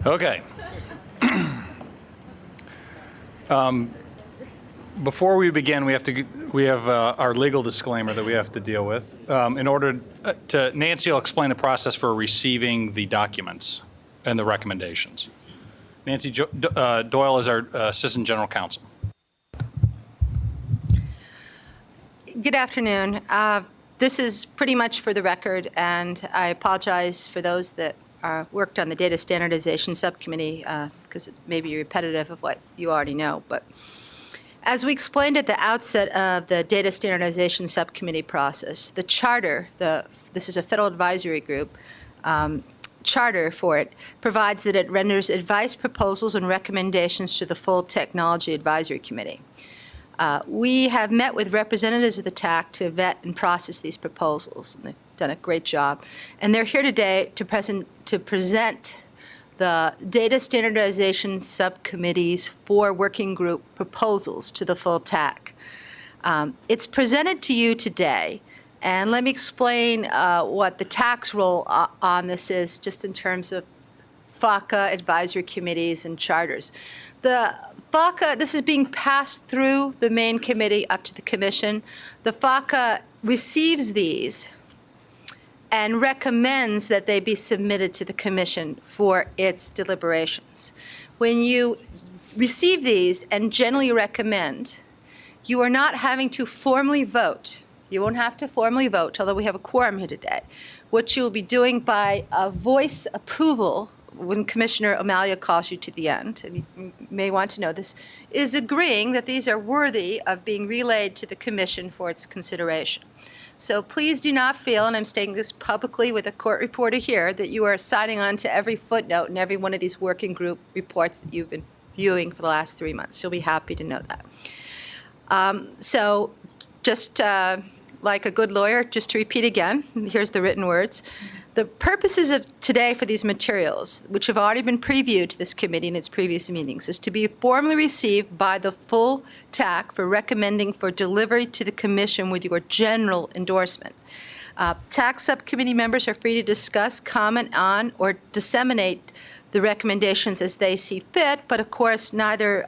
Okay. Before we begin, we have our legal disclaimer that we have to deal with. Nancy will explain the process for receiving the documents and the recommendations. Nancy Doyle is our Assistant General Counsel. Good afternoon. This is pretty much for the record, and I apologize for those that worked on the Data Standardization Subcommittee because it may be repetitive of what you already know. But as we explained at the outset of the Data Standardization Subcommittee process, the charter, this is a federal advisory group, charter for it provides that it renders advice, proposals, and recommendations to the full Technology Advisory Committee. We have met with representatives of the TAC to vet and process these proposals. And they've done a great job. And they're here today to present the Data Standardization Subcommittee's 4 working group proposals to the full TAC. It's presented to you today. And let me explain what the TAC's role on this is, just in terms of FACA advisory committees and charters. The FACA, this is being passed through the main committee up to the commission. The FACA receives these and recommends that they be submitted to the commission for its deliberations. When you receive these and generally recommend, you are not having to formally vote. You won't have to formally vote, although we have a quorum here today. What you'll be doing by a voice approval when Commissioner O'Malley calls you to the end, and you may want to know this, is agreeing that these are worthy of being relayed to the Commission for its consideration. So please do not feel, and I'm stating this publicly with a court reporter here, that you are signing on to every footnote in every one of these working group reports that you've been viewing for the last 3 months. You'll be happy to know that. So just like a good lawyer, just to repeat again, here's the written words. The purposes of today for these materials, which have already been previewed to this committee in its previous meetings, is to be formally received by the full TAC for recommending for delivery to the Commission with your general endorsement. TAC subcommittee members are free to discuss, comment on, or disseminate the recommendations as they see fit, but of course neither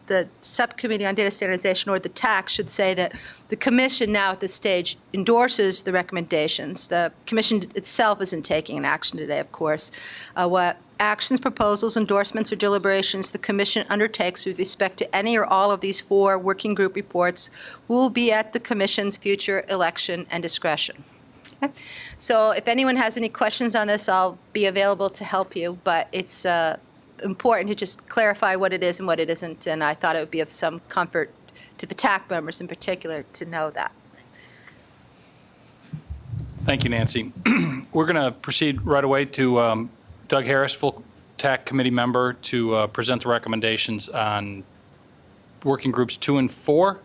the Subcommittee on Data Standardization or the TAC should say that the Commission now at this stage endorses the recommendations. The Commission itself isn't taking an action today, of course. What actions, proposals, endorsements, or deliberations the Commission undertakes with respect to any or all of these 4 working group reports will be at the Commission's future election and discretion. Okay. So if anyone has any questions on this, I'll be available to help you, but it's important to just clarify what it is and what it isn't, and I thought it would be of some comfort to the TAC members in particular to know that. Thank you, Nancy. We're going to proceed right away to Doug Harris, full TAC committee member, to present the recommendations on working groups 2 and 4.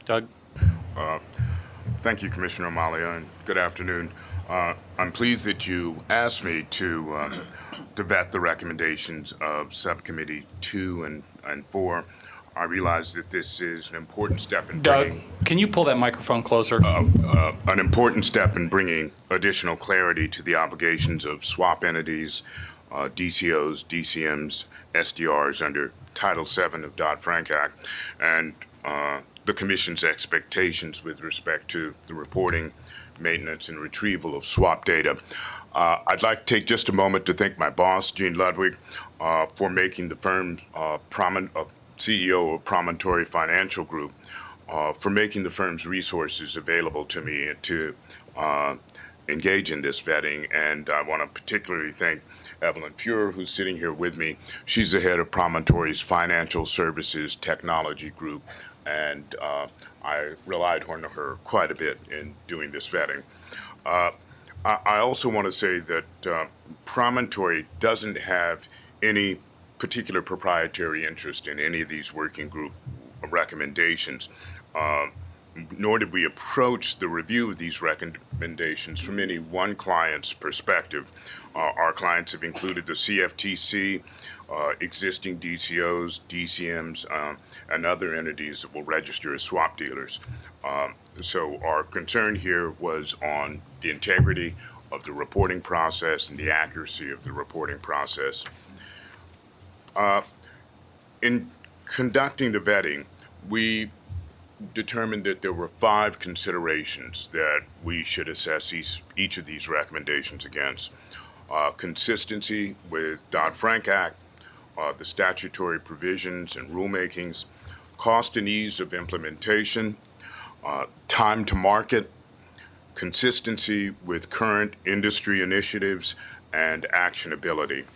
Doug? Thank you, Commissioner O'Malley, and good afternoon. I'm pleased that you asked me to vet the recommendations of Subcommittee 2 and 4. I realize that this is an important step in bringing... Doug, can you pull that microphone closer? An important step in bringing additional clarity to the obligations of swap entities, DCOs, DCMs, SDRs under Title VII of Dodd-Frank Act, and the Commission's expectations with respect to the reporting, maintenance, and retrieval of swap data. I'd like to take just a moment to thank my boss, Gene Ludwig, for making the firm CEO of Promontory Financial Group, for making the firm's resources available to me to engage in this vetting. And I want to particularly thank Evelyn Fuhrer, who's sitting here with me. She's the head of Promontory's Financial Services Technology Group, and I relied on her quite a bit in doing this vetting. I also want to say that Promontory doesn't have any particular proprietary interest in any of these working group recommendations, nor did we approach the review of these recommendations from any one client's perspective. Our clients have included the CFTC, existing DCOs, DCMs, and other entities that will register as swap dealers. So our concern here was on the integrity of the reporting process and the accuracy of the reporting process. In conducting the vetting, we determined that there were 5 considerations that we should assess each of these recommendations against. Consistency with Dodd-Frank Act, the statutory provisions and rulemakings, cost and ease of implementation, time to market, consistency with current industry initiatives, and actionability.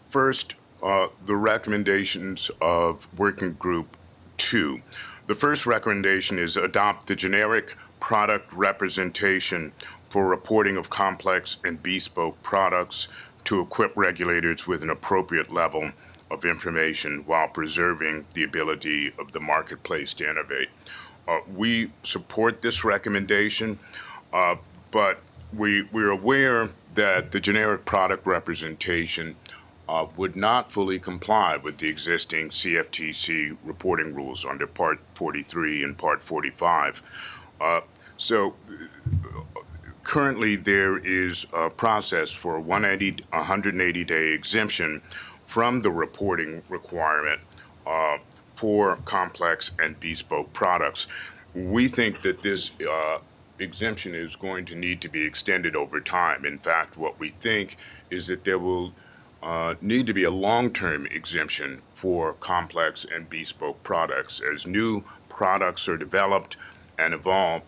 First, the recommendations of Working Group 2. The first recommendation is adopt the generic product representation for reporting of complex and bespoke products to equip regulators with an appropriate level of information while preserving the ability of the marketplace to innovate. We support this recommendation, but we're aware that the generic product representation would not fully comply with the existing CFTC reporting rules under Part 43 and Part 45. So currently there is a process for a 180-day exemption from the reporting requirement for complex and bespoke products. We think that this exemption is going to need to be extended over time. In fact, what we think is that there will need to be a long-term exemption for complex and bespoke products. As new products are developed and evolved,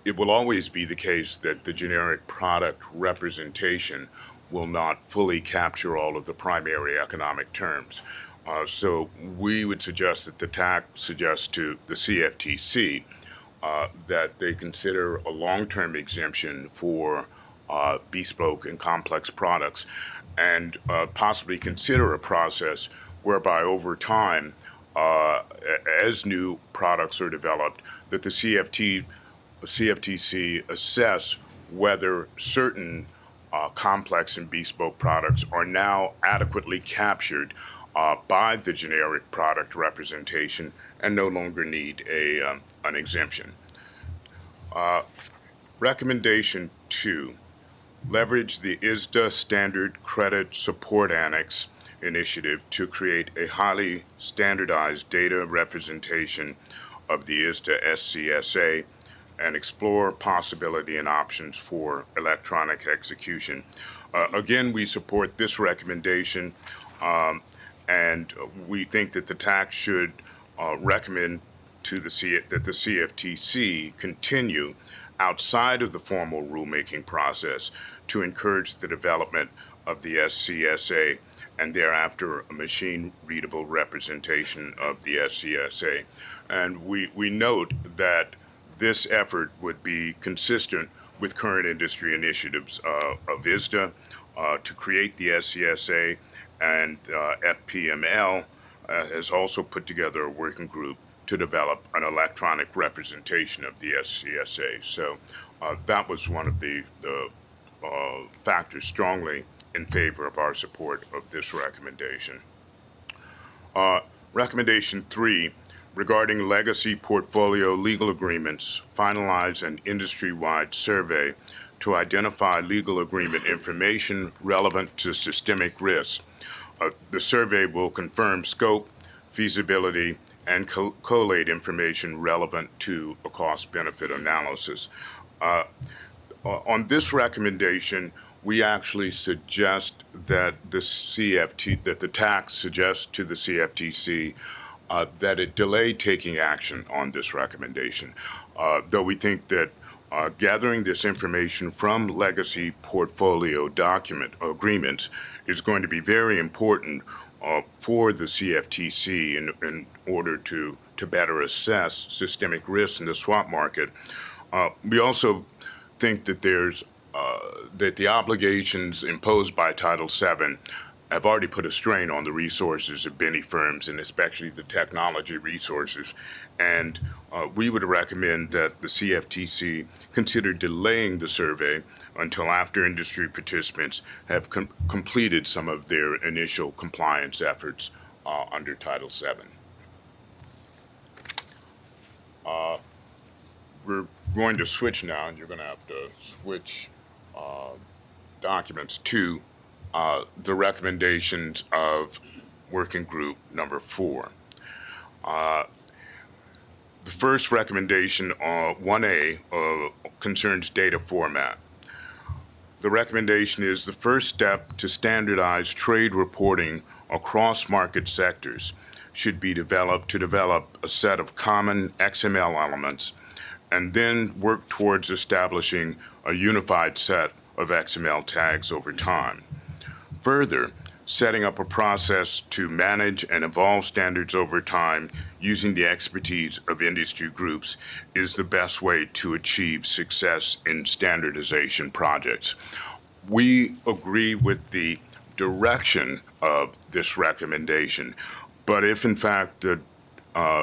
it will always be the case that the generic product representation will not fully capture all of the primary economic terms. So we would suggest that the TAC suggests to the CFTC that they consider a long-term exemption for bespoke and complex products, and possibly consider a process whereby over time, as new products are developed, that the CFTC assess whether certain complex and bespoke products are now adequately captured by the generic product representation and no longer need an exemption. Recommendation 2. Leverage the ISDA Standard Credit Support Annex initiative to create a highly standardized data representation of the ISDA SCSA and explore possibility and options for electronic execution. Again, we support this recommendation, and we think that the TAC should recommend to that the CFTC continue outside of the formal rulemaking process to encourage the development of the SCSA and thereafter a machine-readable representation of the SCSA. And we note that this effort would be consistent with current industry initiatives of ISDA to create the SCSA, and FPML has also put together a working group to develop an electronic representation of the SCSA. So that was one of the factors strongly in favor of our support of this recommendation. Recommendation 3, regarding legacy portfolio legal agreements, finalize an industry-wide survey to identify legal agreement information relevant to systemic risk. The survey will confirm scope, feasibility, and collate information relevant to a cost-benefit analysis. On this recommendation, we actually suggest that the TAC suggests to the CFTC that it delay taking action on this recommendation, though we think that gathering this information from legacy portfolio agreements is going to be very important for the CFTC in order to better assess systemic risk in the swap market. We also think that that the obligations imposed by Title VII have already put a strain on the resources of many firms, and especially the technology resources. And we would recommend that the CFTC consider delaying the survey until after industry participants have completed some of their initial compliance efforts under Title VII. We're going to switch now, and you're going to have to switch documents to the recommendations of working group number 4. The first recommendation, 1A, concerns data format. The recommendation is the first step to standardize trade reporting across market sectors should be developed to develop a set of common XML elements and then work towards establishing a unified set of XML tags over time. Further, setting up a process to manage and evolve standards over time using the expertise of industry groups is the best way to achieve success in standardization projects. We agree with the direction of this recommendation, but if in fact the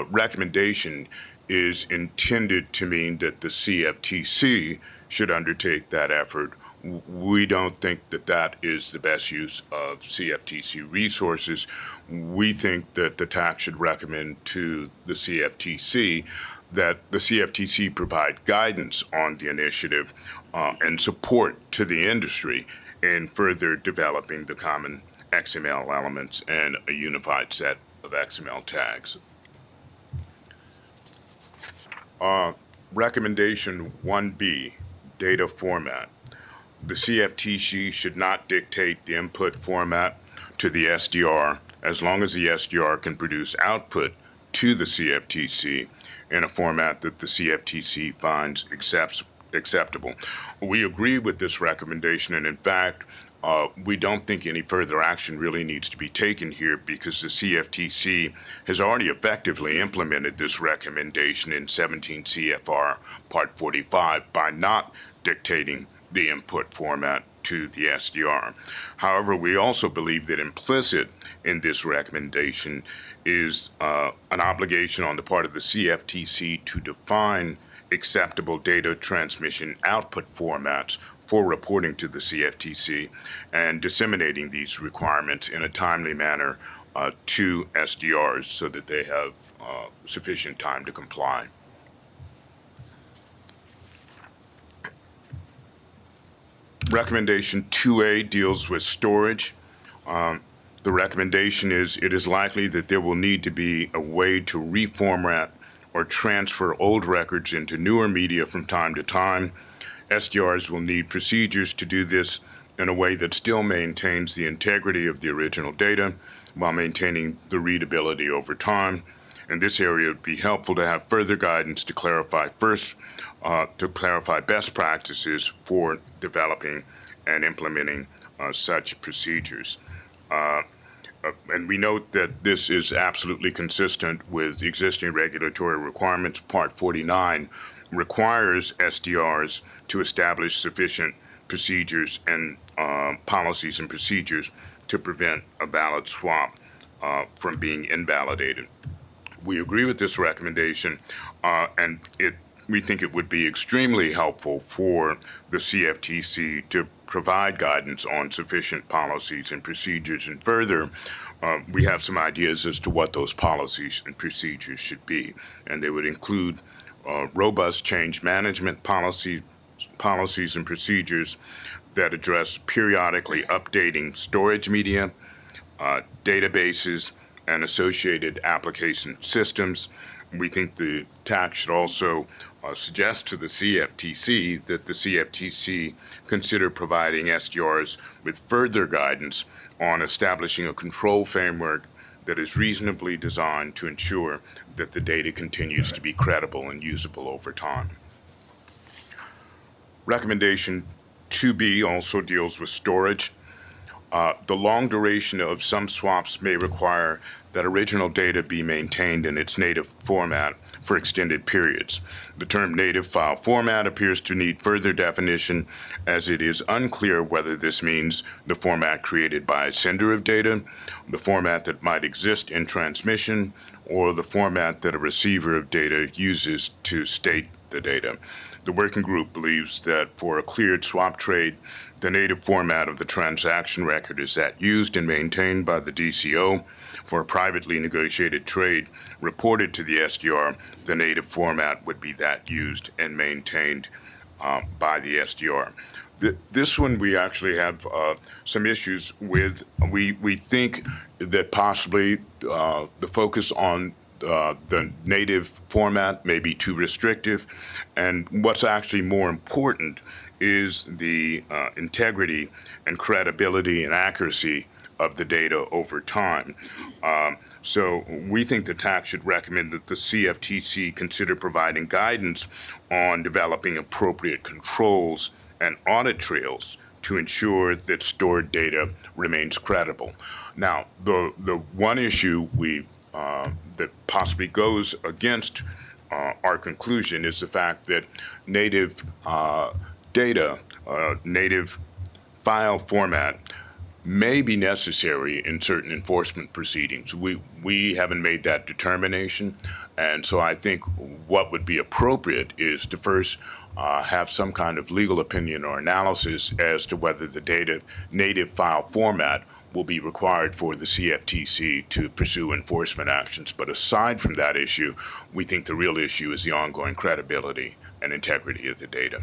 recommendation is intended to mean that the CFTC should undertake that effort, we don't think that that is the best use of CFTC resources. We think that the TAC should recommend to the CFTC that the CFTC provide guidance on the initiative and support to the industry in further developing the common XML elements and a unified set of XML tags. Recommendation 1B, data format. The CFTC should not dictate the input format to the SDR as long as the SDR can produce output to the CFTC in a format that the CFTC finds acceptable. We agree with this recommendation, and in fact, we don't think any further action really needs to be taken here because the CFTC has already effectively implemented this recommendation in 17 CFR Part 45 by not dictating the input format to the SDR. However, we also believe that implicit in this recommendation is an obligation on the part of the CFTC to define acceptable data transmission output formats for reporting to the CFTC and disseminating these requirements in a timely manner to SDRs so that they have sufficient time to comply. Recommendation 2A deals with storage. The recommendation is it is likely that there will need to be a way to reformat or transfer old records into newer media from time to time. SDRs will need procedures to do this in a way that still maintains the integrity of the original data while maintaining the readability over time. In this area, it would be helpful to have further guidance to clarify best practices for developing and implementing such procedures. And we note that this is absolutely consistent with existing regulatory requirements. Part 49 requires SDRs to establish sufficient procedures and policies and procedures to prevent a valid swap from being invalidated. We agree with this recommendation, and we think it would be extremely helpful for the CFTC to provide guidance on sufficient policies and procedures. And further, we have some ideas as to what those policies and procedures should be. And they would include robust change management policies and procedures that address periodically updating storage media, databases, and associated application systems. We think the TAC should also suggest to the CFTC that the CFTC consider providing SDRs with further guidance on establishing a control framework that is reasonably designed to ensure that the data continues to be credible and usable over time. Recommendation 2B also deals with storage. The long duration of some swaps may require that original data be maintained in its native format for extended periods. The term native file format appears to need further definition, as it is unclear whether this means the format created by a sender of data, the format that might exist in transmission, or the format that a receiver of data uses to state the data. the working group believes that for a cleared swap trade, the native format of the transaction record is that used and maintained by the DCO. For a privately negotiated trade reported to the SDR, the native format would be that used and maintained by the SDR. This one we actually have some issues with. We think that possibly the focus on the native format may be too restrictive, and what's actually more important is the integrity and credibility and accuracy of the data over time. So we think the TAC should recommend that the CFTC consider providing guidance on developing appropriate controls and audit trails to ensure that stored data remains credible. Now, the one issue that possibly goes against our conclusion is the fact that native data, native file format, may be necessary in certain enforcement proceedings. We haven't made that determination, and so I think what would be appropriate is to first have some kind of legal opinion or analysis as to whether the native file format will be required for the CFTC to pursue enforcement actions. But aside from that issue, we think the real issue is the ongoing credibility and integrity of the data.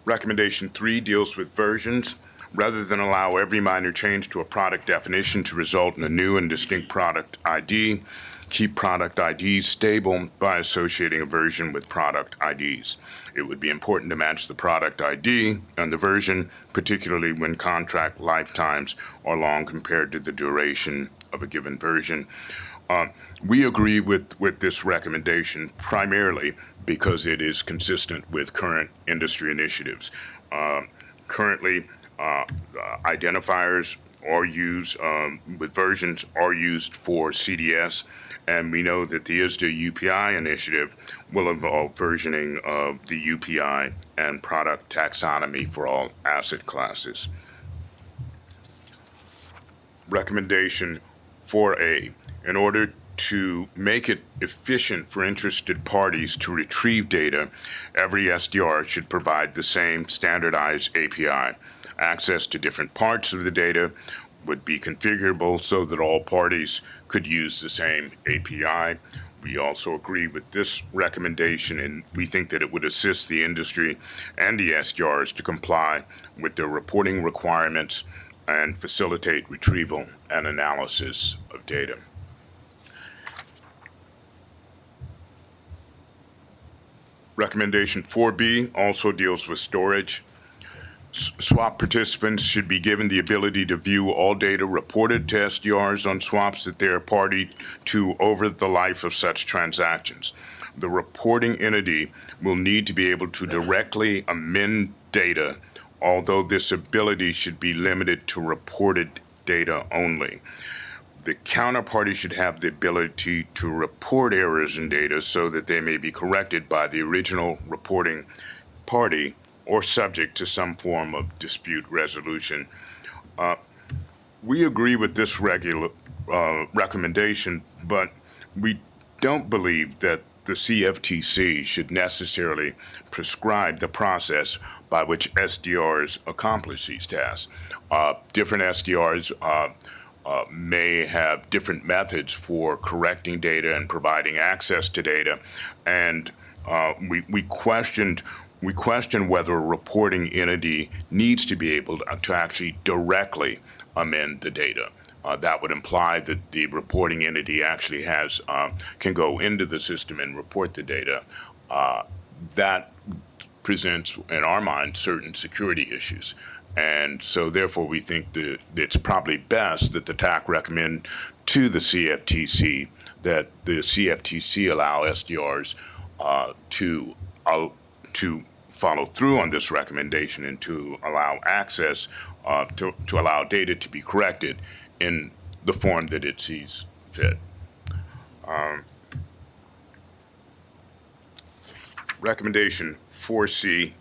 Recommendation 3 deals with versions. Rather than allow every minor change to a product definition to result in a new and distinct product ID, keep product IDs stable by associating a version with product IDs. It would be important to match the product ID and the version, particularly when contract lifetimes are long compared to the duration of a given version. We agree with this recommendation primarily because it is consistent with current industry initiatives. Currently, identifiers are used with versions are used for CDS, and we know that the ISDA UPI initiative will involve versioning of the UPI and product taxonomy for all asset classes. Recommendation 4A. In order to make it efficient for interested parties to retrieve data, every SDR should provide the same standardized API. Access to different parts of the data would be configurable so that all parties could use the same API. We also agree with this recommendation, and we think that it would assist the industry and the SDRs to comply with their reporting requirements and facilitate retrieval and analysis of data. Recommendation 4B also deals with storage. Swap participants should be given the ability to view all data reported to SDRs on swaps that they are party to over the life of such transactions. The reporting entity will need to be able to directly amend data, although this ability should be limited to reported data only. The counterparty should have the ability to report errors in data so that they may be corrected by the original reporting party or subject to some form of dispute resolution. We agree with this recommendation, but we don't believe that the CFTC should necessarily prescribe the process by which SDRs accomplish these tasks. Different SDRs may have different methods for correcting data and providing access to data, and we question whether a reporting entity needs to be able to actually directly amend the data. That would imply that the reporting entity actually can go into the system and report the data. That presents, in our mind, certain security issues. And so therefore we think that it's probably best that the TAC recommend to the CFTC that the CFTC allow SDRs to follow through on this recommendation and to allow access, to allow data to be corrected in the form that it sees fit. Recommendation 4C,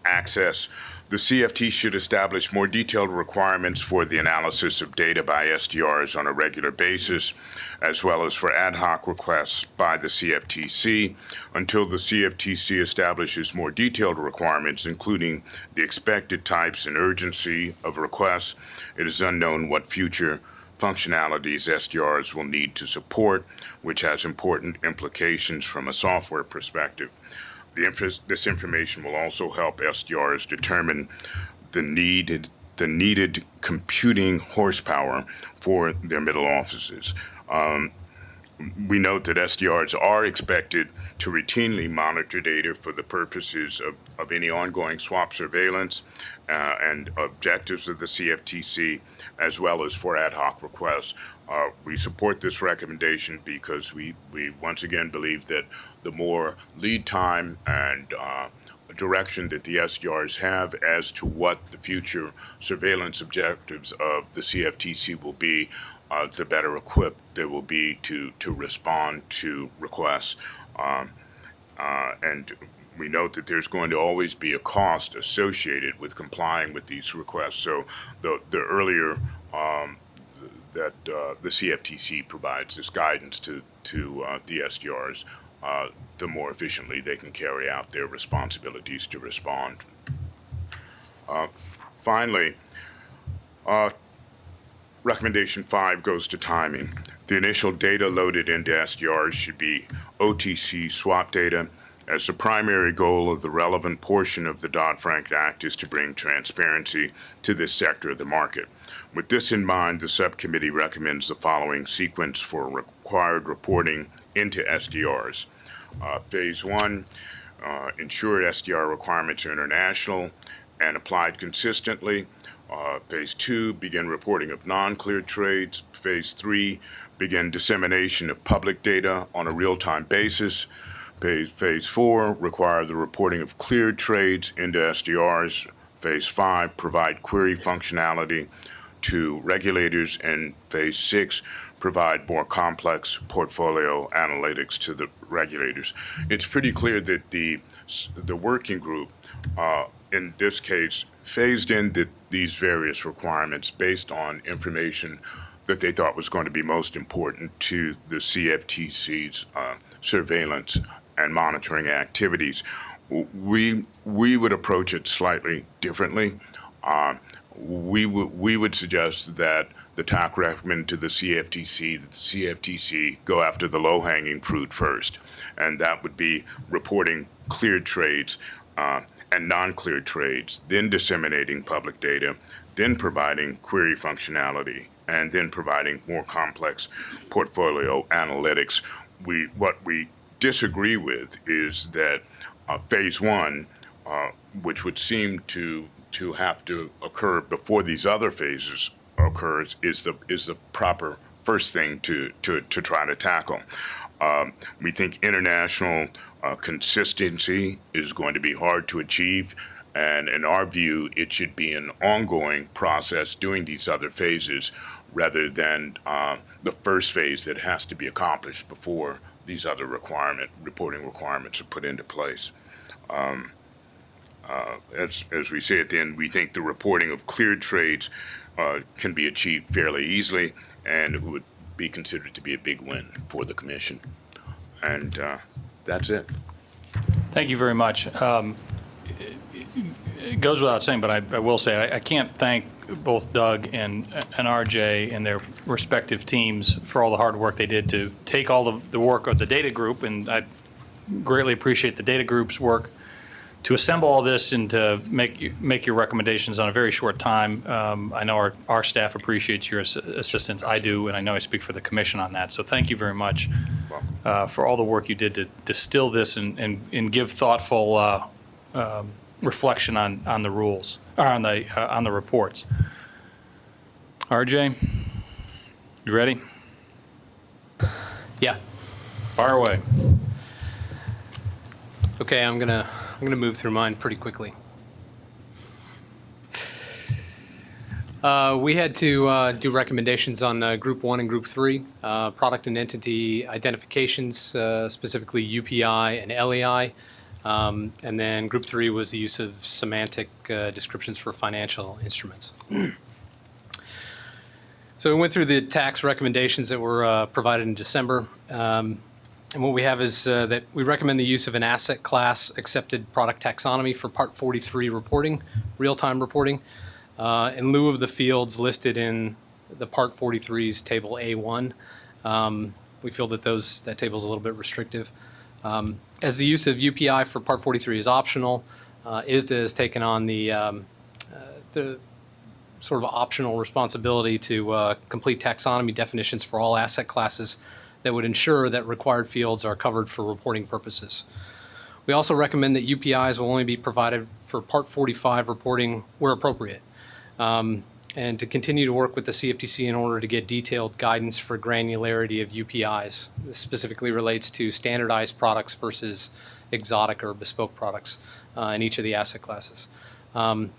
access. The CFT should establish more detailed requirements for the analysis of data by SDRs on a regular basis, as well as for ad hoc requests by the CFTC. Until the CFTC establishes more detailed requirements, including the expected types and urgency of requests, it is unknown what future functionalities SDRs will need to support, which has important implications from a software perspective. This information will also help SDRs determine the needed computing horsepower for their middle offices. We note that SDRs are expected to routinely monitor data for the purposes of any ongoing swap surveillance and objectives of the CFTC, as well as for ad hoc requests. We support this recommendation because we once again believe that the more lead time and direction that the SDRs have as to what the future surveillance objectives of the CFTC will be, the better equipped they will be to respond to requests. And we note that there's going to always be a cost associated with complying with these requests. So the earlier that the CFTC provides this guidance to the SDRs, the more efficiently they can carry out their responsibilities to respond. Finally, recommendation 5 goes to timing. The initial data loaded into SDRs should be OTC swap data, as the primary goal of the relevant portion of the Dodd-Frank Act is to bring transparency to this sector of the market. With this in mind, the subcommittee recommends the following sequence for required reporting into SDRs. Phase 1, ensure SDR requirements are international and applied consistently. Phase 2, begin reporting of non-cleared trades. Phase 3, begin dissemination of public data on a real-time basis. Phase 4, require the reporting of cleared trades into SDRs. Phase 5, provide query functionality to regulators. And Phase 6, provide more complex portfolio analytics to the regulators. It's pretty clear that the working group, in this case, phased in these various requirements based on information that they thought was going to be most important to the CFTC's surveillance and monitoring activities. We would approach it slightly differently. We would suggest that the TAC recommend to the CFTC that the CFTC go after the low-hanging fruit first, and that would be reporting cleared trades and non-cleared trades, then disseminating public data, then providing query functionality, and then providing more complex portfolio analytics. What we disagree with is that phase 1, which would seem to have to occur before these other phases occurs, is the proper first thing to try to tackle. We think international consistency is going to be hard to achieve, and in our view, it should be an ongoing process doing these other phases rather than the first phase that has to be accomplished before these other reporting requirements are put into place. As we say at the end, we think the reporting of cleared trades can be achieved fairly easily, and it would be considered to be a big win for the Commission. And that's it. Thank you very much. It goes without saying, but I will say I can't thank both Doug and RJ and their respective teams for all the hard work they did to take all the work of the data group, and I greatly appreciate the data group's work to assemble all this and to make your recommendations on a very short time. I know our staff appreciates your assistance. I do, and I know I speak for the Commission on that. So thank you very much for all the work you did to distill this and give thoughtful reflection on the rules, or on the reports. RJ, you ready? Yeah. Fire away. Okay, I'm gonna move through mine pretty quickly. We had to do recommendations on Group 1 and Group 3, product and entity identifications, specifically UPI and LEI. And then group 3 was the use of semantic descriptions for financial instruments. So we went through the tax recommendations that were provided in December. And what we have is that we recommend the use of an asset class accepted product taxonomy for Part 43 reporting, real-time reporting, in lieu of the fields listed in the Part 43's Table A1. We feel that that table is a little bit restrictive. As the use of UPI for Part 43 is optional, ISDA has taken on the sort of optional responsibility to complete taxonomy definitions for all asset classes that would ensure that required fields are covered for reporting purposes. We also recommend that UPIs will only be provided for Part 45 reporting where appropriate, and to continue to work with the CFTC in order to get detailed guidance for granularity of UPIs. This specifically relates to standardized products versus exotic or bespoke products in each of the asset classes.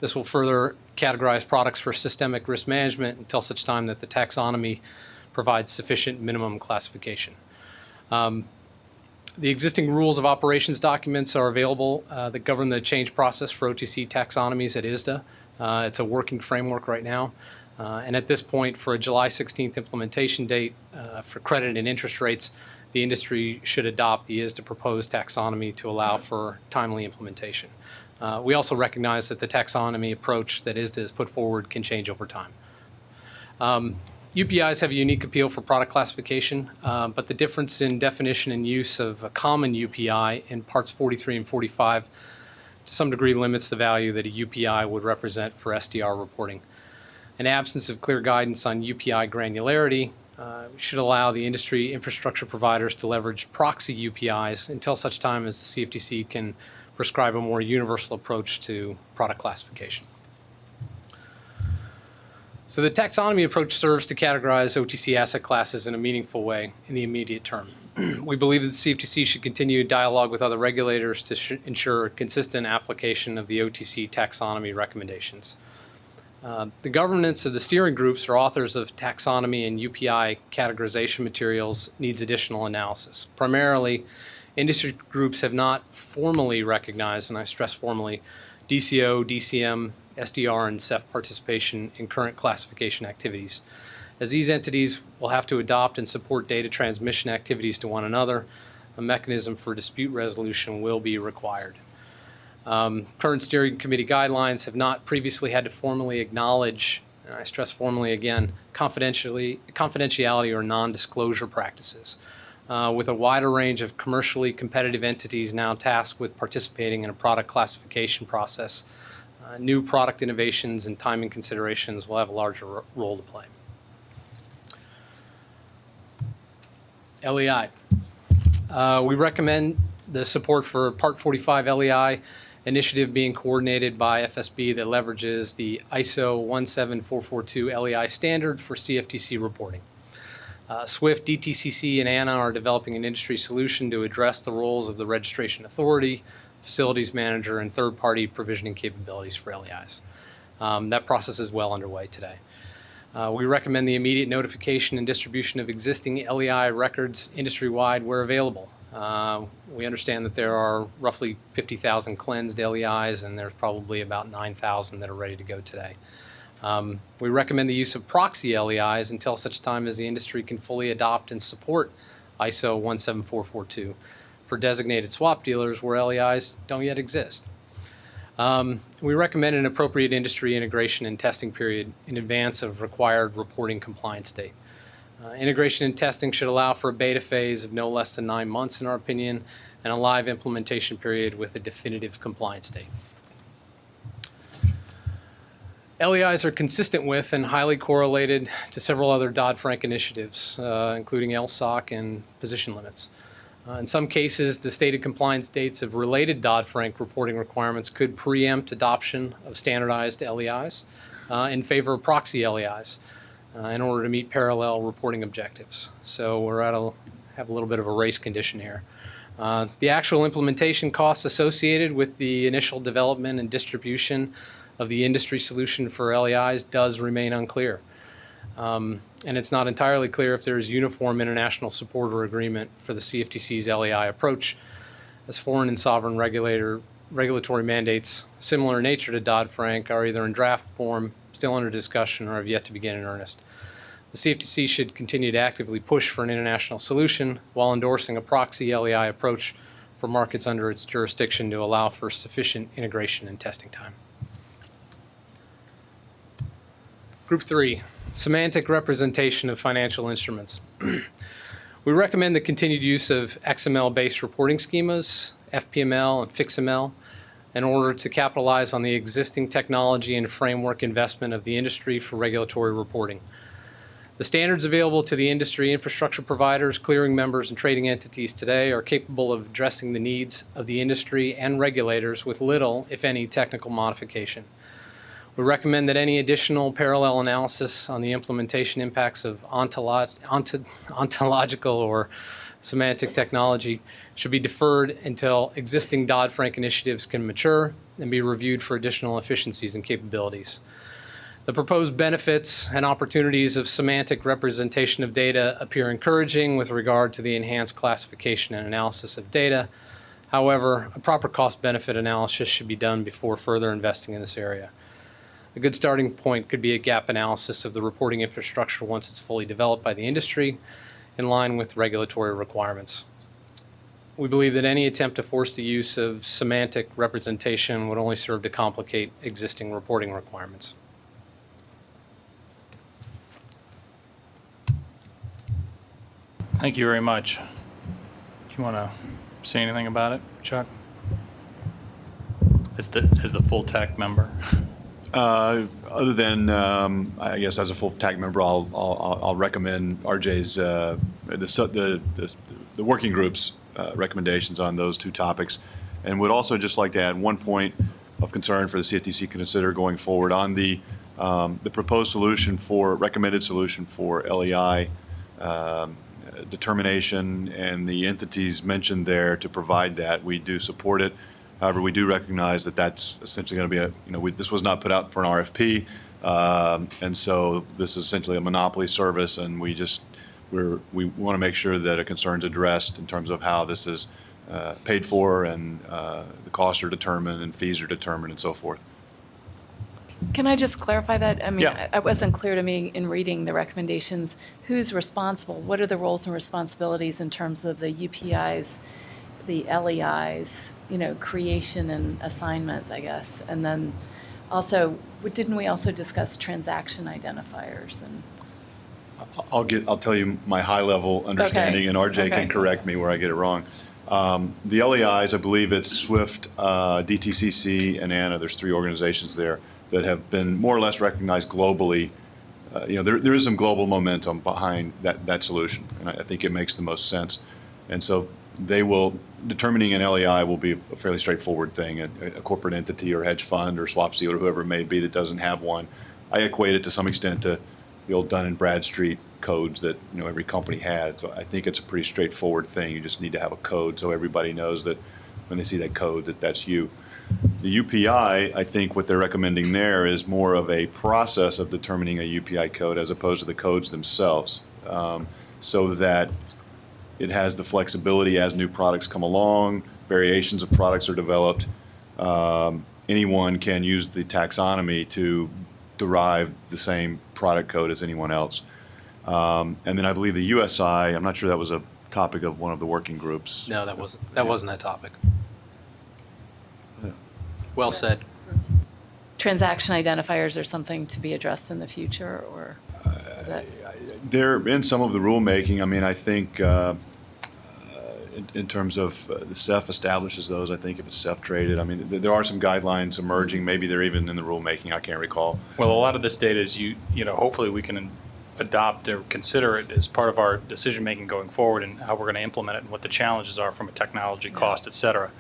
This will further categorize products for systemic risk management until such time that the taxonomy provides sufficient minimum classification. The existing rules of operations documents are available that govern the change process for OTC taxonomies at ISDA. It's a working framework right now. And at this point, for a July 16th implementation date for credit and interest rates, the industry should adopt the ISDA proposed taxonomy to allow for timely implementation. We also recognize that the taxonomy approach that ISDA has put forward can change over time. UPIs have a unique appeal for product classification, but the difference in definition and use of a common UPI in parts 43 and 45 to some degree limits the value that a UPI would represent for SDR reporting. An absence of clear guidance on UPI granularity should allow the industry infrastructure providers to leverage proxy UPIs until such time as the CFTC can prescribe a more universal approach to product classification. So the taxonomy approach serves to categorize OTC asset classes in a meaningful way in the immediate term. We believe that the CFTC should continue dialogue with other regulators to ensure consistent application of the OTC taxonomy recommendations. The governance of the steering groups or authors of taxonomy and UPI categorization materials needs additional analysis. Primarily, industry groups have not formally recognized, and I stress formally, DCO, DCM, SDR, and CEF participation in current classification activities. As these entities will have to adopt and support data transmission activities to one another, a mechanism for dispute resolution will be required. Current steering committee guidelines have not previously had to formally acknowledge, and I stress formally again, confidentiality or non-disclosure practices. With a wider range of commercially competitive entities now tasked with participating in a product classification process, new product innovations and timing considerations will have a larger role to play. LEI. We recommend the support for Part 45 LEI initiative being coordinated by FSB that leverages the ISO 17442 LEI standard for CFTC reporting. SWIFT, DTCC, and ANA are developing an industry solution to address the roles of the registration authority, facilities manager, and third-party provisioning capabilities for LEIs. That process is well underway today. We recommend the immediate notification and distribution of existing LEI records industry-wide where available. We understand that there are roughly 50,000 cleansed LEIs, and there's probably about 9,000 that are ready to go today. We recommend the use of proxy LEIs until such time as the industry can fully adopt and support ISO 17442 for designated swap dealers where LEIs don't yet exist. We recommend an appropriate industry integration and testing period in advance of required reporting compliance date. Integration and testing should allow for a beta phase of no less than 9 months, in our opinion, and a live implementation period with a definitive compliance date. LEIs are consistent with and highly correlated to several other Dodd-Frank initiatives, including LSOC and position limits. In some cases, the stated compliance dates of related Dodd-Frank reporting requirements could preempt adoption of standardized LEIs in favor of proxy LEIs in order to meet parallel reporting objectives. So we're have a little bit of a race condition here. The actual implementation costs associated with the initial development and distribution of the industry solution for LEIs does remain unclear. And it's not entirely clear if there is uniform international support or agreement for the CFTC's LEI approach. as foreign and sovereign regulatory mandates similar in nature to Dodd-Frank are either in draft form, still under discussion, or have yet to begin in earnest. The CFTC should continue to actively push for an international solution while endorsing a proxy LEI approach for markets under its jurisdiction to allow for sufficient integration and testing time. Group 3, semantic representation of financial instruments. We recommend the continued use of XML-based reporting schemas, FPML and FixML, in order to capitalize on the existing technology and framework investment of the industry for regulatory reporting. The standards available to the industry infrastructure providers, clearing members, and trading entities today are capable of addressing the needs of the industry and regulators with little, if any, technical modification. We recommend that any additional parallel analysis on the implementation impacts of ontological or semantic technology should be deferred until existing Dodd-Frank initiatives can mature and be reviewed for additional efficiencies and capabilities. The proposed benefits and opportunities of semantic representation of data appear encouraging with regard to the enhanced classification and analysis of data. However, a proper cost-benefit analysis should be done before further investing in this area. A good starting point could be a gap analysis of the reporting infrastructure once it's fully developed by the industry, in line with regulatory requirements. We believe that any attempt to force the use of semantic representation would only serve to complicate existing reporting requirements. Thank you very much. Do you want to say anything about it, Chuck? As the full TAC member. Other than, I guess, as a full TAC member, I'll recommend RJ's the working group's recommendations on those two topics, and would also just like to add one point of concern for the CFTC to consider going forward on the proposed solution recommended solution for LEI determination and the entities mentioned there to provide that. We do support it. However, we do recognize that that's essentially going to be this was not put out for an RFP, and so this is essentially a monopoly service, and we want to make sure that a concern's addressed in terms of how this is paid for and the costs are determined and fees are determined and so forth. Can I just clarify that? I mean, Yeah. it wasn't clear to me in reading the recommendations. Who's responsible? What are the roles and responsibilities in terms of the UPIs, the LEIs, creation and assignments, I guess? And then also, didn't we also discuss transaction identifiers? And I'll tell you my high-level understanding, and RJ can correct me where I get it wrong. The LEIs, I believe it's SWIFT, DTCC, and ANA. There's 3 organizations there that have been more or less recognized globally. There is some global momentum behind that solution, and I think it makes the most sense. And so determining an LEI will be a fairly straightforward thing. A corporate entity or hedge fund or swap dealer, whoever it may be that doesn't have one. I equate it to some extent to the old Dun and Bradstreet codes that every company had. So I think it's a pretty straightforward thing. You just need to have a code so everybody knows that when they see that code that's you. The UPI, I think what they're recommending there is more of a process of determining a UPI code as opposed to the codes themselves, so that it has the flexibility as new products come along, variations of products are developed. Anyone can use the taxonomy to derive the same product code as anyone else. And then I believe the USI, I'm not sure that was a topic of one of the working groups. No, that wasn't that topic. Well said. transaction identifiers are something to be addressed in the future, or? They're in some of the rulemaking. I mean, I think in terms of the CEF establishes those. I think if it's CEF traded, I mean, there are some guidelines emerging. Maybe they're even in the rulemaking. I can't recall. Well, a lot of this data is hopefully we can adopt or consider it as part of our decision making going forward and how we're going to implement it and what the challenges are from a technology cost, et cetera.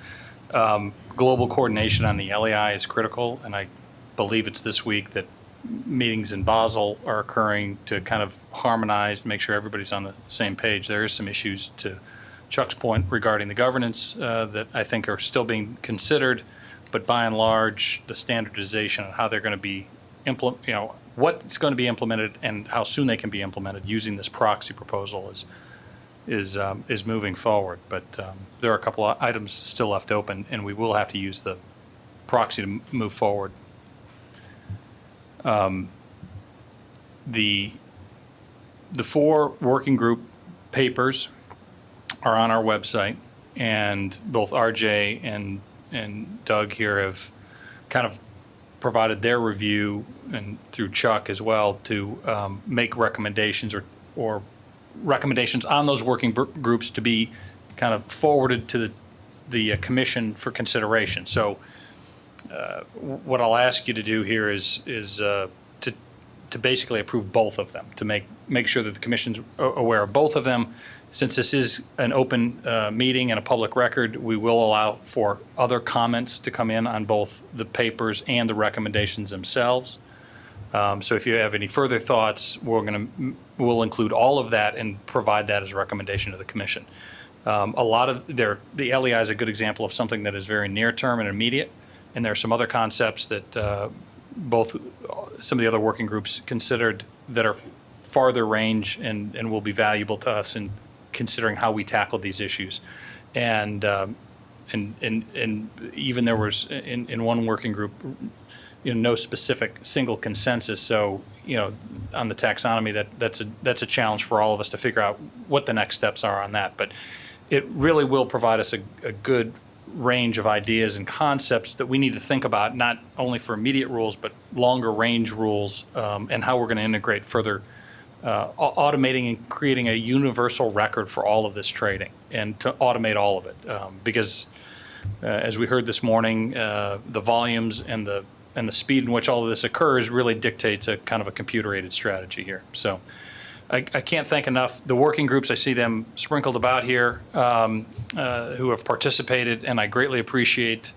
Global coordination on the LEI is critical, and I believe it's this week that meetings in Basel are occurring to kind of harmonize, make sure everybody's on the same page. There is some issues, to Chuck's point, regarding the governance that I think are still being considered, but by and large, the standardization on how they're going to be what's going to be implemented and how soon they can be implemented using this proxy proposal is moving forward. But there are a couple of items still left open, and we will have to use the proxy to move forward. The 4 working group papers are on our website, and both RJ and Doug here have kind of provided their review, and through Chuck as well, to make recommendations or recommendations on those working groups to be kind of forwarded to the commission for consideration. So what I'll ask you to do here is to basically approve both of them, to make sure that the commission's aware of both of them. Since this is an open meeting and a public record, we will allow for other comments to come in on both the papers and the recommendations themselves. So if you have any further thoughts, we'll include all of that and provide that as a recommendation to the commission. A lot of the LEI is a good example of something that is very near term and immediate, and there are some other concepts that some of the other working groups considered that are farther range and will be valuable to us in considering how we tackle these issues. And even there was in one working group, no specific single consensus. So, on the taxonomy, that's a challenge for all of us to figure out what the next steps are on that. But it really will provide us a good range of ideas and concepts that we need to think about, not only for immediate rules, but longer range rules, and how we're going to integrate further automating and creating a universal record for all of this trading, and to automate all of it. Because as we heard this morning, the volumes and the speed in which all of this occurs really dictates a kind of a computer-aided strategy here. So I can't thank enough the working groups. I see them sprinkled about here who have participated, and I greatly appreciate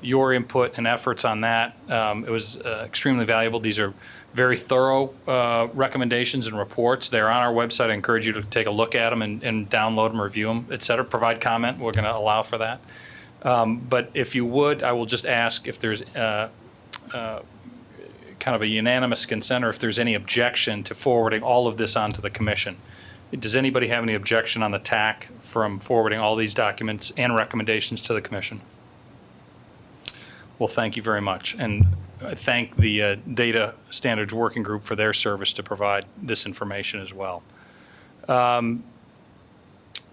your input and efforts on that. It was extremely valuable. These are very thorough recommendations and reports. They're on our website. I encourage you to take a look at them and download them, review them, et cetera. Provide comment. We're going to allow for that. But if you would, I will just ask if there's kind of a unanimous consent, or if there's any objection to forwarding all of this onto the commission. Does anybody have any objection on the TAC from forwarding all these documents and recommendations to the commission? Well, thank you very much. And I thank the Data Standards Working Group for their service to provide this information as well.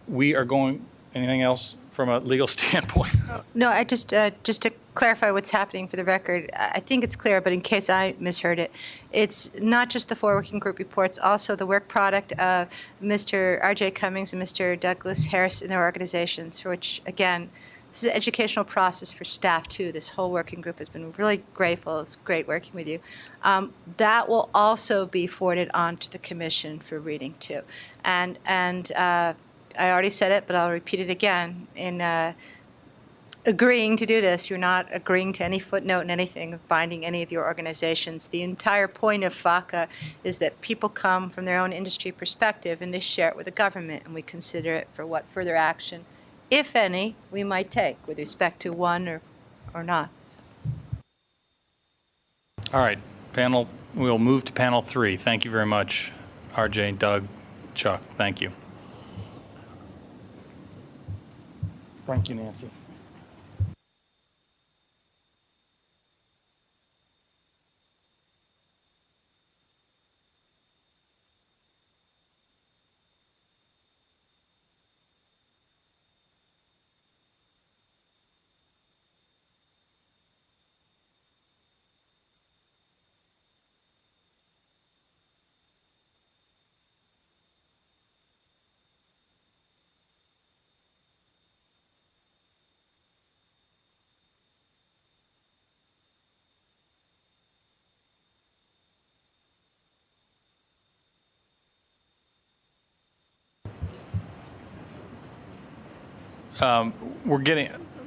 We are going, anything else from a legal standpoint? No, I just to clarify what's happening for the record, I think it's clear, but in case I misheard it, it's not just the 4 working group reports, also the work product of Mr. R.J. Cummings and Mr. Douglas Harris and their organizations, for which, again, this is an educational process for staff, too. This whole working group has been really grateful. It's great working with you. That will also be forwarded on to the commission for reading, too. And I already said it, but I'll repeat it again. In agreeing to do this, you're not agreeing to any footnote in anything of binding any of your organizations. The entire point of FACA is that people come from their own industry perspective, and they share it with the government, and we consider it for what further action, if any, we might take with respect to one or not. All right, panel, we'll move to panel 3. Thank you very much, RJ, Doug, Chuck. Thank you. Thank you, Nancy.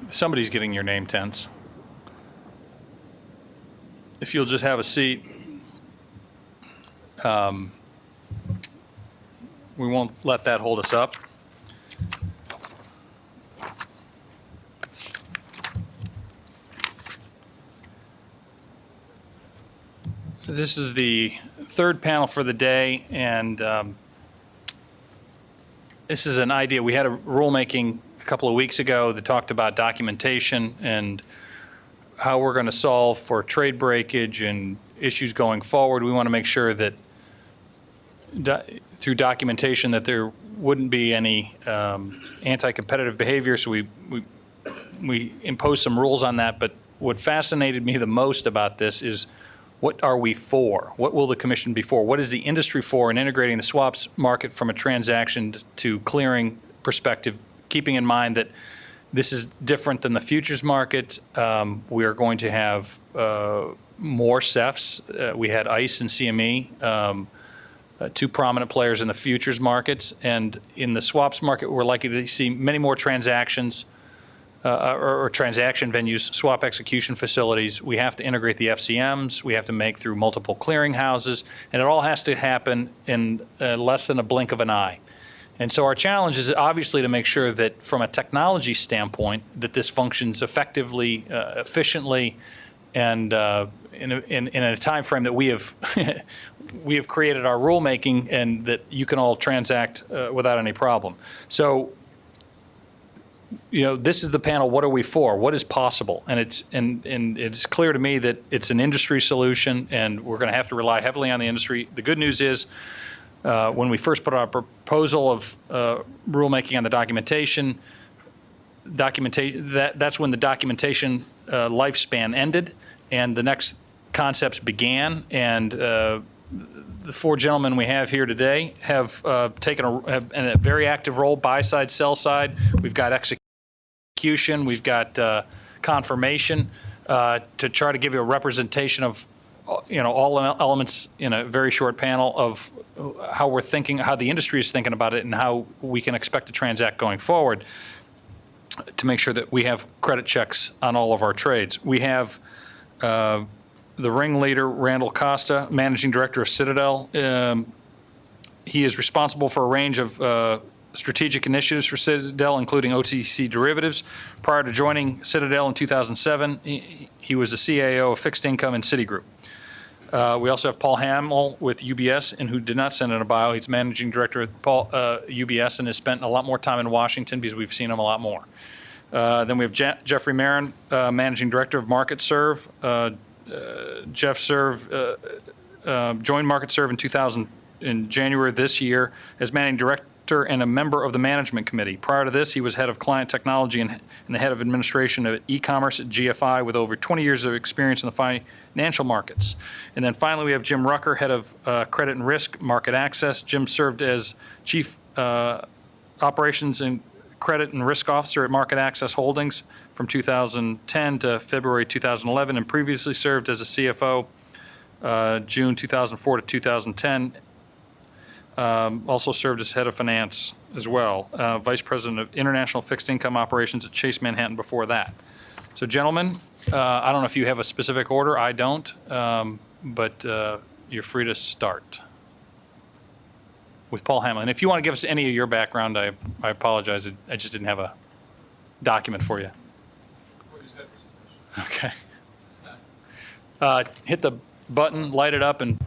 Somebody's getting your name tense. If you'll just have a seat, we won't let that hold us up. This is the third panel for the day, and this is an idea. We had a rulemaking a couple of weeks ago that talked about documentation and how we're going to solve for trade breakage and issues going forward. We want to make sure that through documentation that there wouldn't be any anti-competitive behavior. So we impose some rules on that. But what fascinated me the most about this is, what are we for? What will the commission be for? What is the industry for in integrating the swaps market from a transaction to clearing perspective, keeping in mind that this is different than the futures market. We are going to have more CEFs. We had ICE and CME, two prominent players in the futures markets. And in the swaps market, we're likely to see many more transactions or transaction venues, swap execution facilities. We have to integrate the FCMs. We have to make through multiple clearing houses. And it all has to happen in less than a blink of an eye. And so our challenge is obviously to make sure that from a technology standpoint that this functions effectively, efficiently, and in a time frame that we have we have created our rulemaking and that you can all transact without any problem. So, you know, this is the panel. What are we for? What is possible? And it's clear to me that it's an industry solution, and we're going to have to rely heavily on the industry. The good news is, when we first put our proposal of rulemaking on the documentation, that's when the documentation lifespan ended, and the next concepts began. And the four gentlemen we have here today have taken a very active role, buy side, sell side. We've got execution, we've got confirmation to try to give you a representation of all elements in a very short panel of how we're thinking, how the industry is thinking about it, and how we can expect to transact going forward to make sure that we have credit checks on all of our trades. We have the ringleader, Randall Costa, Managing Director of Citadel. He is responsible for a range of strategic initiatives for Citadel, including OTC derivatives. Prior to joining Citadel in 2007, he was the CAO of fixed income in Citigroup. We also have Paul Hamill with UBS, and who did not send in a bio. He's Managing Director at UBS and has spent a lot more time in Washington because we've seen him a lot more. Then we have Jeffrey Marin, Managing Director of MarketServe. Jeff joined MarketServe in January of this year as Managing Director and a member of the management committee. Prior to this, he was head of client technology and the head of administration of e-commerce at GFI with over 20 years of experience in the financial markets. And then finally, we have Jim Rucker, head of credit and risk, market access. Jim served as chief operations and credit and risk officer at Market Access Holdings from 2010 to February 2011, and previously served as a CFO June 2004 to 2010. Also served as head of finance as well, vice president of international fixed income operations at Chase Manhattan before that. So, gentlemen, I don't know if you have a specific order. I don't, but you're free to start with Paul Hamill. And if you want to give us any of your background, I apologize. I just didn't have a document for you. Okay. Hit the button, light it up, and.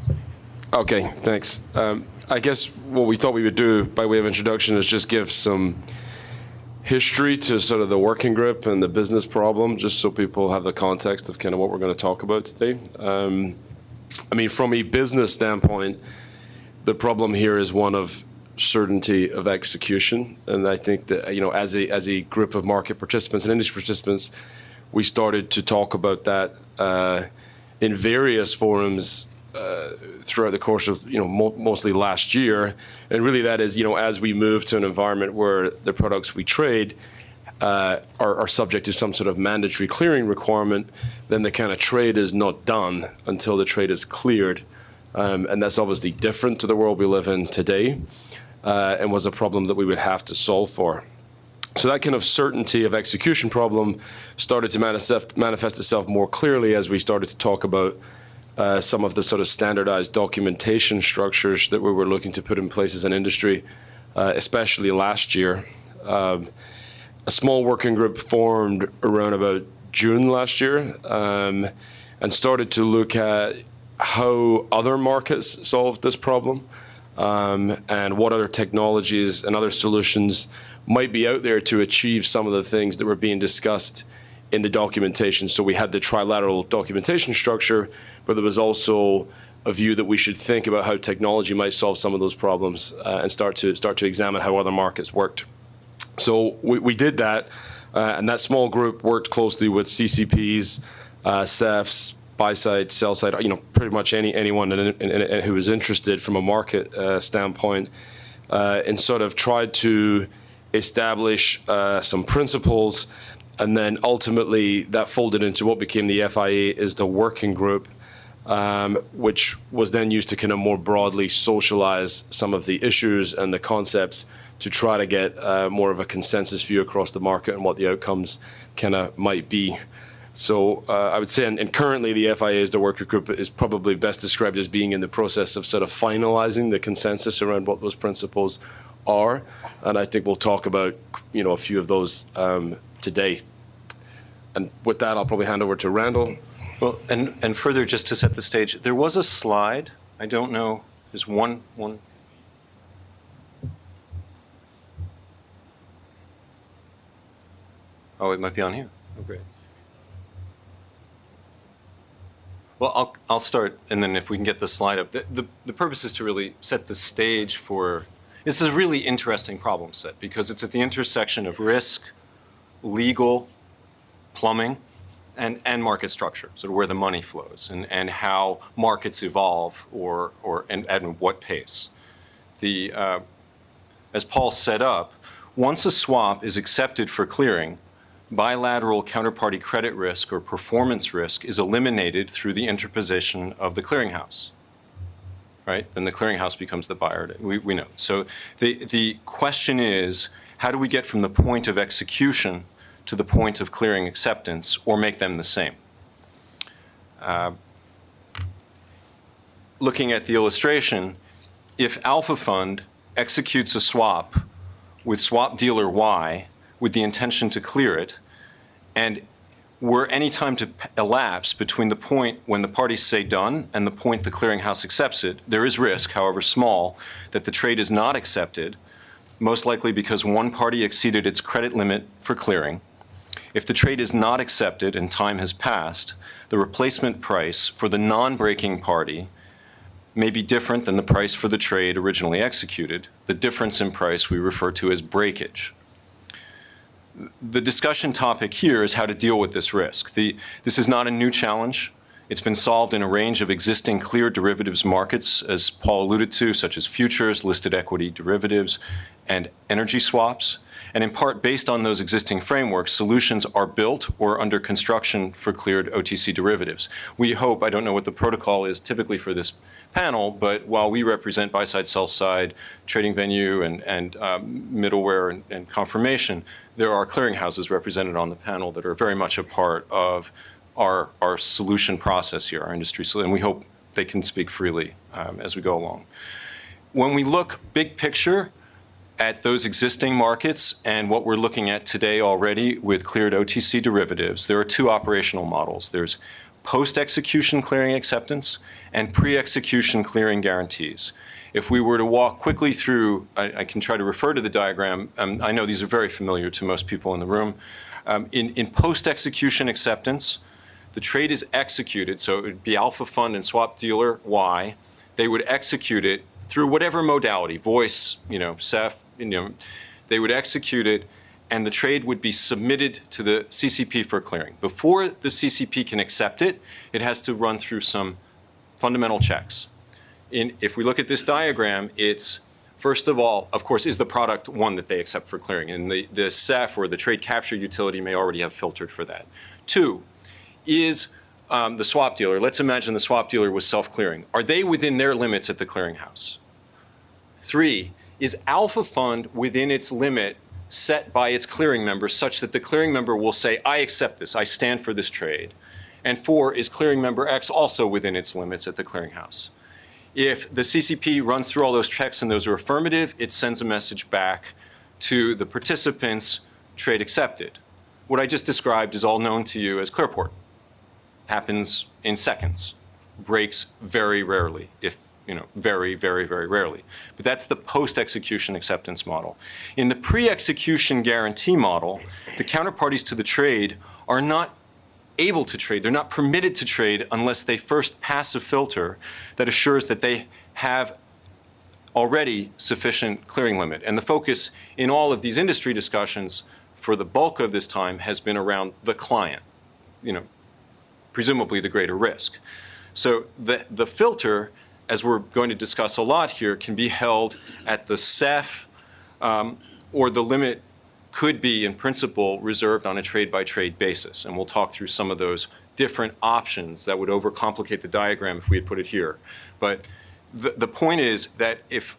Okay, thanks. I guess what we thought we would do by way of introduction is just give some history to sort of the working group and the business problem, just so people have the context of kind of what we're going to talk about today. I mean, from a business standpoint, the problem here is one of certainty of execution. And I think that, as a group of market participants and industry participants, we started to talk about that in various forums throughout the course of, mostly last year. And really that is, as we move to an environment where the products we trade are subject to some sort of mandatory clearing requirement, then the kind of trade is not done until the trade is cleared. And that's obviously different to the world we live in today, and was a problem that we would have to solve for. So that kind of certainty of execution problem started to manifest itself more clearly as we started to talk about some of the sort of standardized documentation structures that we were looking to put in place as an industry, especially last year. A small working group formed around about June last year, and started to look at how other markets solved this problem. and what other technologies and other solutions might be out there to achieve some of the things that were being discussed in the documentation. So we had the trilateral documentation structure, but there was also a view that we should think about how technology might solve some of those problems and start to examine how other markets worked. So we did that, and that small group worked closely with CCPs, CEFs, buy-side, sell-side, pretty much anyone who was interested from a market standpoint, and sort of tried to establish some principles, and then ultimately that folded into what became the FIA is the working group, which was then used to kind of more broadly socialize some of the issues and the concepts to try to get more of a consensus view across the market and what the outcomes kind of might be. So I would say, and currently the FIA is the working group is probably best described as being in the process of sort of finalizing the consensus around what those principles are. And I think we'll talk about, a few of those today. And with that, I'll probably hand over to Randall. Well, and further, just to set the stage, there was a slide. I don't know. There's one. Oh, it might be on here. Oh, great. Well, I'll start, and then if we can get the slide up. The purpose is to really set the stage for. This is a really interesting problem set because it's at the intersection of risk, legal, plumbing, and market structure, sort of where the money flows and how markets evolve and at what pace. As Paul set up, once a swap is accepted for clearing, bilateral counterparty credit risk or performance risk is eliminated through the interposition of the clearinghouse. Right? Then the clearinghouse becomes the buyer. We know. So the question is, how do we get from the point of execution to the point of clearing acceptance, or make them the same? Looking at the illustration, if Alpha Fund executes a swap with swap dealer Y with the intention to clear it, and were any time to elapse between the point when the parties say done and the point the clearinghouse accepts it, there is risk, however small, that the trade is not accepted, most likely because one party exceeded its credit limit for clearing. If the trade is not accepted and time has passed, the replacement price for the non-breaking party may be different than the price for the trade originally executed. The difference in price we refer to as breakage. The discussion topic here is how to deal with this risk. This is not a new challenge. It's been solved in a range of existing clear derivatives markets, as Paul alluded to, such as futures, listed equity derivatives, and energy swaps. And in part, based on those existing frameworks, solutions are built or under construction for cleared OTC derivatives. We hope, I don't know what the protocol is typically for this panel, but while we represent buy-side, sell-side, trading venue, and middleware and confirmation, there are clearinghouses represented on the panel that are very much a part of our solution process here, our industry solution, and we hope they can speak freely as we go along. When we look big picture at those existing markets and what we're looking at today already with cleared OTC derivatives, there are two operational models. There's post-execution clearing acceptance and pre-execution clearing guarantees. If we were to walk quickly through, I can try to refer to the diagram. I know these are very familiar to most people in the room. In post-execution acceptance, the trade is executed, so it would be Alpha Fund and swap dealer Y. They would execute it through whatever modality, voice, CEF, they would execute it, and the trade would be submitted to the CCP for clearing. Before the CCP can accept it, it has to run through some fundamental checks. If we look at this diagram, it's, first of all, of course, is the product one that they accept for clearing? And the CEF or the trade capture utility may already have filtered for that. Two, is the swap dealer, let's imagine the swap dealer was self-clearing. Are they within their limits at the clearinghouse? Three, is Alpha Fund within its limit set by its clearing member such that the clearing member will say, I accept this, I stand for this trade? And four, is clearing member X also within its limits at the clearinghouse? If the CCP runs through all those checks and those are affirmative, it sends a message back to the participants, trade accepted. What I just described is all known to you as Clearport. Happens in seconds, breaks very rarely, if very, very, very rarely. But that's the post-execution acceptance model. In the pre-execution guarantee model, the counterparties to the trade are not able to trade. They're not permitted to trade unless they first pass a filter that assures that they have already sufficient clearing limit. And the focus in all of these industry discussions for the bulk of this time has been around the client, presumably the greater risk. So the filter, as we're going to discuss a lot here, can be held at the CEF, or the limit could be, in principle, reserved on a trade-by-trade basis. And we'll talk through some of those different options that would overcomplicate the diagram if we had put it here. But the point is that if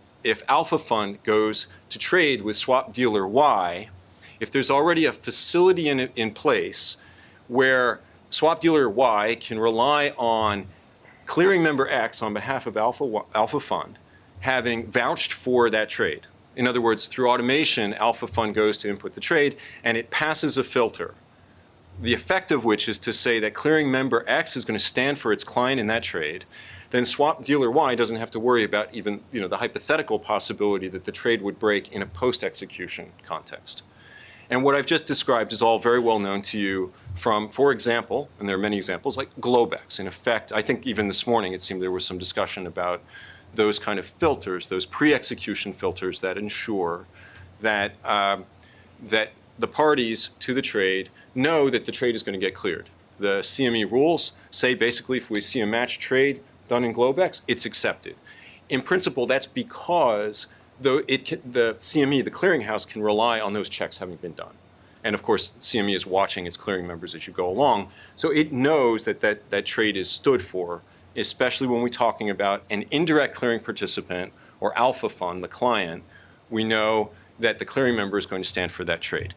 Alpha Fund goes to trade with swap dealer Y, if there's already a facility in place where swap dealer Y can rely on clearing member X on behalf of Alpha Fund having vouched for that trade. In other words, through automation, Alpha Fund goes to input the trade and it passes a filter, the effect of which is to say that clearing member X is going to stand for its client in that trade. Then swap dealer Y doesn't have to worry about even the hypothetical possibility that the trade would break in a post-execution context. And what I've just described is all very well known to you from, for example, and there are many examples, like Globex. In effect, I think even this morning it seemed there was some discussion about those kind of filters, those pre-execution filters that ensure that, that the parties to the trade know that the trade is going to get cleared. The CME rules say basically if we see a matched trade done in Globex, it's accepted. In principle, that's because the CME, the clearinghouse, can rely on those checks having been done. And of course, CME is watching its clearing members as you go along. So it knows that that trade is stood for, especially when we're talking about an indirect clearing participant or Alpha Fund, the client. We know that the clearing member is going to stand for that trade.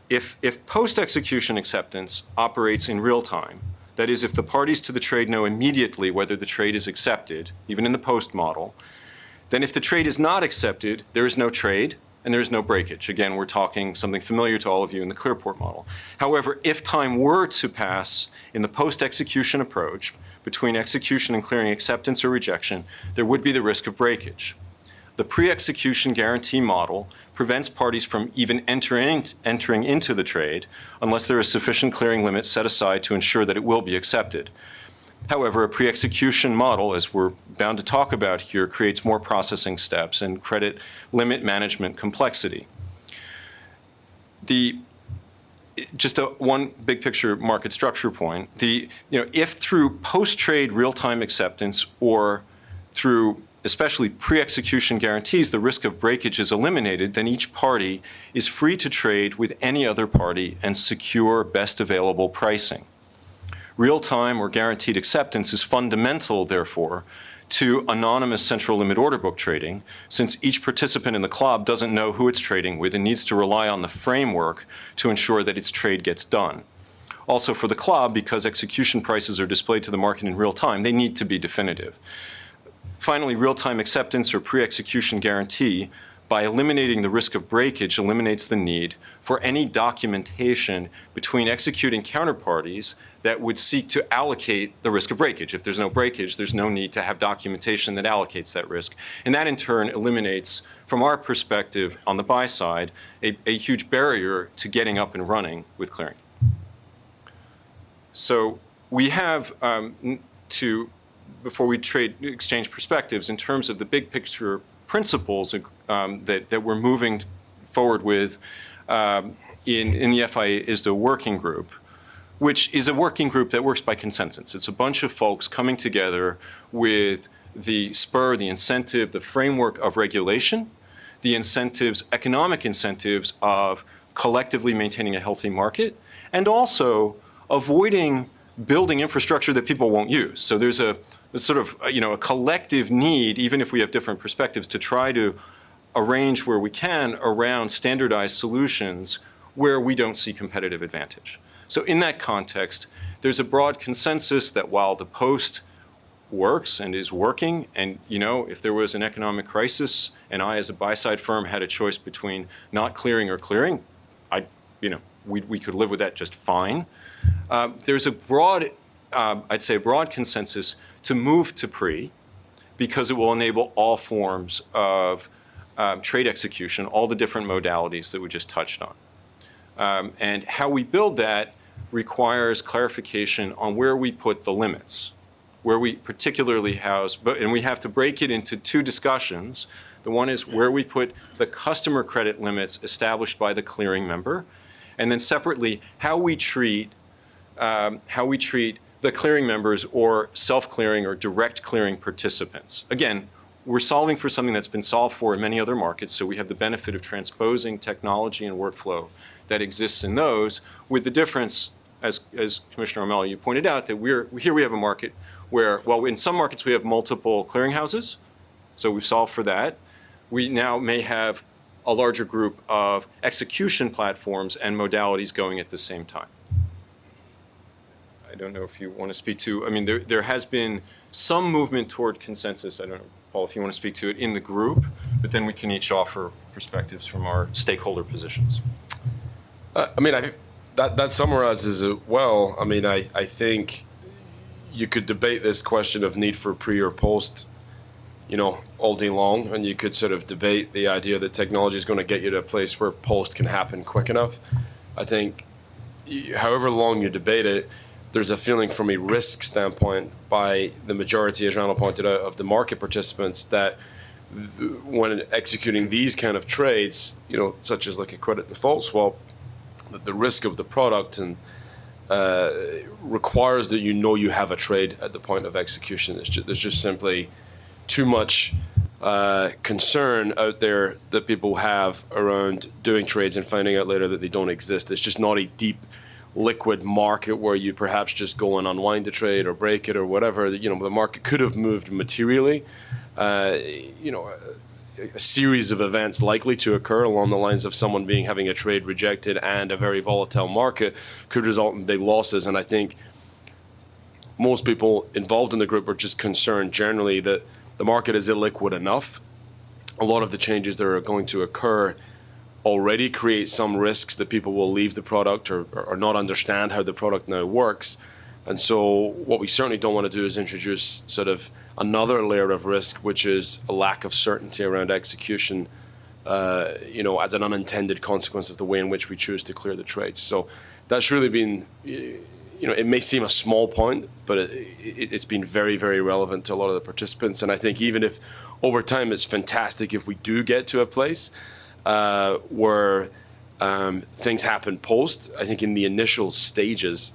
If post-execution acceptance operates in real time, that is, if the parties to the trade know immediately whether the trade is accepted, even in the post model, then if the trade is not accepted, there is no trade and there is no breakage. Again, we're talking something familiar to all of you in the Clearport model. However, if time were to pass in the post-execution approach between execution and clearing acceptance or rejection, there would be the risk of breakage. The pre-execution guarantee model prevents parties from even entering into the trade unless there is sufficient clearing limit set aside to ensure that it will be accepted. However, a pre-execution model, as we're bound to talk about here, creates more processing steps and credit limit management complexity. Just one big picture market structure point, if through post-trade real-time acceptance or through especially pre-execution guarantees, the risk of breakage is eliminated, then each party is free to trade with any other party and secure best available pricing. Real-time or guaranteed acceptance is fundamental, therefore, to anonymous central limit order book trading, since each participant in the club doesn't know who it's trading with and needs to rely on the framework to ensure that its trade gets done. Also for the club, because execution prices are displayed to the market in real time, they need to be definitive. Finally, real-time acceptance or pre-execution guarantee, by eliminating the risk of breakage, eliminates the need for any documentation between executing counterparties that would seek to allocate the risk of breakage. If there's no breakage, there's no need to have documentation that allocates that risk. And that in turn eliminates, from our perspective on the buy side, a huge barrier to getting up and running with clearing. So we have before we exchange perspectives, in terms of the big picture principles that we're moving forward with in the FIA-ISDA working group, which is a working group that works by consensus. It's a bunch of folks coming together with the spur, the incentive, the framework of regulation, the incentives, economic incentives of collectively maintaining a healthy market, and also avoiding building infrastructure that people won't use. So there's a sort of, a collective need, even if we have different perspectives, to try to arrange where we can around standardized solutions where we don't see competitive advantage. So in that context, there's a broad consensus that while the post works and is working, and if there was an economic crisis and I as a buy-side firm had a choice between not clearing or clearing, we could live with that just fine. There's a broad, I'd say a broad consensus to move to pre because it will enable all forms of trade execution, all the different modalities that we just touched on. And how we build that requires clarification on where we put the limits, where we particularly house, and we have to break it into two discussions. The one is where we put the customer credit limits established by the clearing member, and then separately how we treat the clearing members or self-clearing or direct clearing participants. Again, we're solving for something that's been solved for in many other markets, so we have the benefit of transposing technology and workflow that exists in those, with the difference, as Commissioner O'Malley, you pointed out, that here we have a market where, well, in some markets we have multiple clearinghouses, so we've solved for that. We now may have a larger group of execution platforms and modalities going at the same time. I don't know if you want to speak to, I mean, there has been some movement toward consensus. I don't know, Paul, if you want to speak to it in the group, but then we can each offer perspectives from our stakeholder positions. I mean, I think that summarizes it well. I mean, I think you could debate this question of need for pre or post, all day long, and you could sort of debate the idea that technology is going to get you to a place where post can happen quick enough. I think however long you debate it, there's a feeling from a risk standpoint by the majority, as Randall pointed out, of the market participants that when executing these kind of trades, such as like a credit default swap, that the risk of the product and requires that you have a trade at the point of execution. There's just simply too much concern out there that people have around doing trades and finding out later that they don't exist. It's just not a deep liquid market where you perhaps just go and unwind the trade or break it or whatever. The market could have moved materially. A series of events likely to occur along the lines of someone having a trade rejected and a very volatile market could result in big losses. And I think most people involved in the group are just concerned generally that the market is illiquid enough. A lot of the changes that are going to occur already create some risks that people will leave the product or not understand how the product now works. And so what we certainly don't want to do is introduce sort of another layer of risk, which is a lack of certainty around execution, as an unintended consequence of the way in which we choose to clear the trades. So that's really been, it may seem a small point, but it's been very, very relevant to a lot of the participants. And I think even if over time it's fantastic if we do get to a place where things happen post, I think in the initial stages,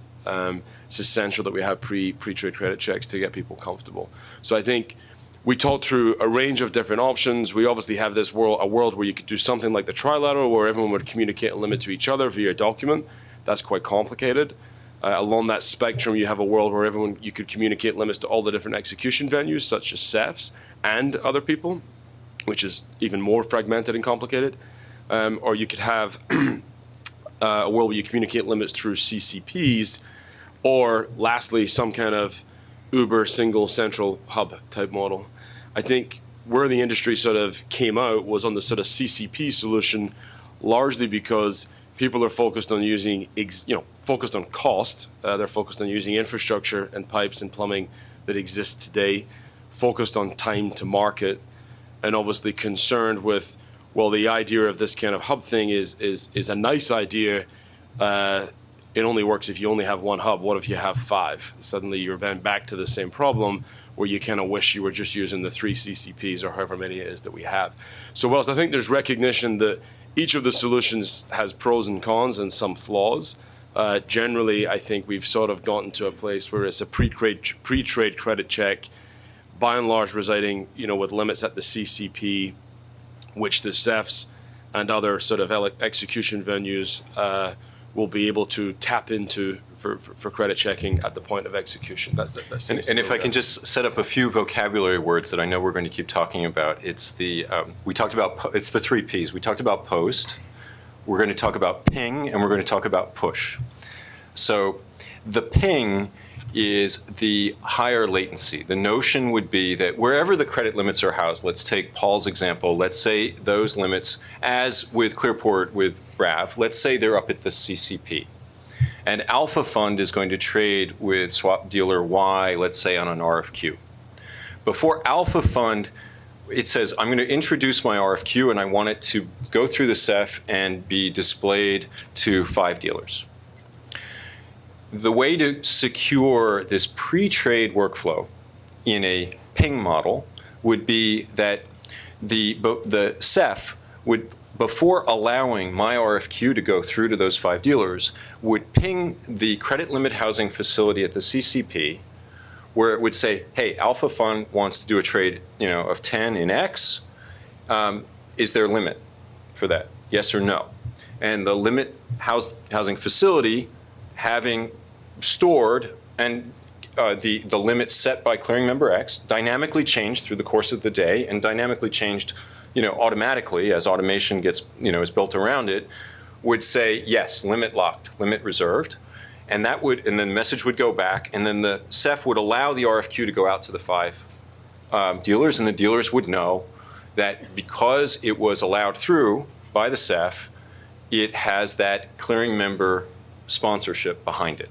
it's essential that we have pre-trade credit checks to get people comfortable. So I think we talked through a range of different options. We obviously have a world where you could do something like the trilateral, where everyone would communicate a limit to each other via a document. That's quite complicated. Along that spectrum, you have a world where you could communicate limits to all the different execution venues, such as CEFs and other people, which is even more fragmented and complicated. Or you could have a world where you communicate limits through CCPs, or lastly, some kind of Uber single central hub type model. I think where the industry sort of came out was on the sort of CCP solution, largely because people are focused on focused on cost. They're focused on using infrastructure and pipes and plumbing that exists today, focused on time to market, and obviously concerned with, well, the idea of this kind of hub thing is a nice idea. It only works if you only have one hub. What if you have 5? Suddenly you're then back to the same problem where you kind of wish you were just using the 3 CCPs or however many it is that we have. So whilst I think there's recognition that each of the solutions has pros and cons and some flaws, generally I think we've sort of gotten to a place where it's a pre-trade credit check, by and large residing, with limits at the CCP, which the CEFs and other sort of execution venues will be able to tap into for credit checking at the point of execution. And if I can just set up a few vocabulary words that I know we're going to keep talking about, it's it's the 3 Ps. We talked about post, we're going to talk about ping, and we're going to talk about push. So the ping is the higher latency. The notion would be that wherever the credit limits are housed, let's take Paul's example, let's say those limits, as with Clearport with RAV, let's say they're up at the CCP. and Alpha Fund is going to trade with swap dealer Y, let's say on an RFQ. Before Alpha Fund, it says, I'm going to introduce my RFQ and I want it to go through the CEF and be displayed to 5 dealers. The way to secure this pre-trade workflow in a ping model would be that the CEF would, before allowing my RFQ to go through to those 5 dealers, would ping the credit limit housing facility at the CCP, where it would say, hey, Alpha Fund wants to do a trade, of 10 in X. Is there a limit for that? Yes or no? And the limit housing facility, having stored and the limit set by clearing member X, dynamically changed through the course of the day and dynamically changed, automatically as automation gets, is built around it, would say, yes, limit locked, limit reserved. And and then the message would go back, and then the CEF would allow the RFQ to go out to the 5 dealers, and the dealers would know that because it was allowed through by the CEF, it has that clearing member sponsorship behind it.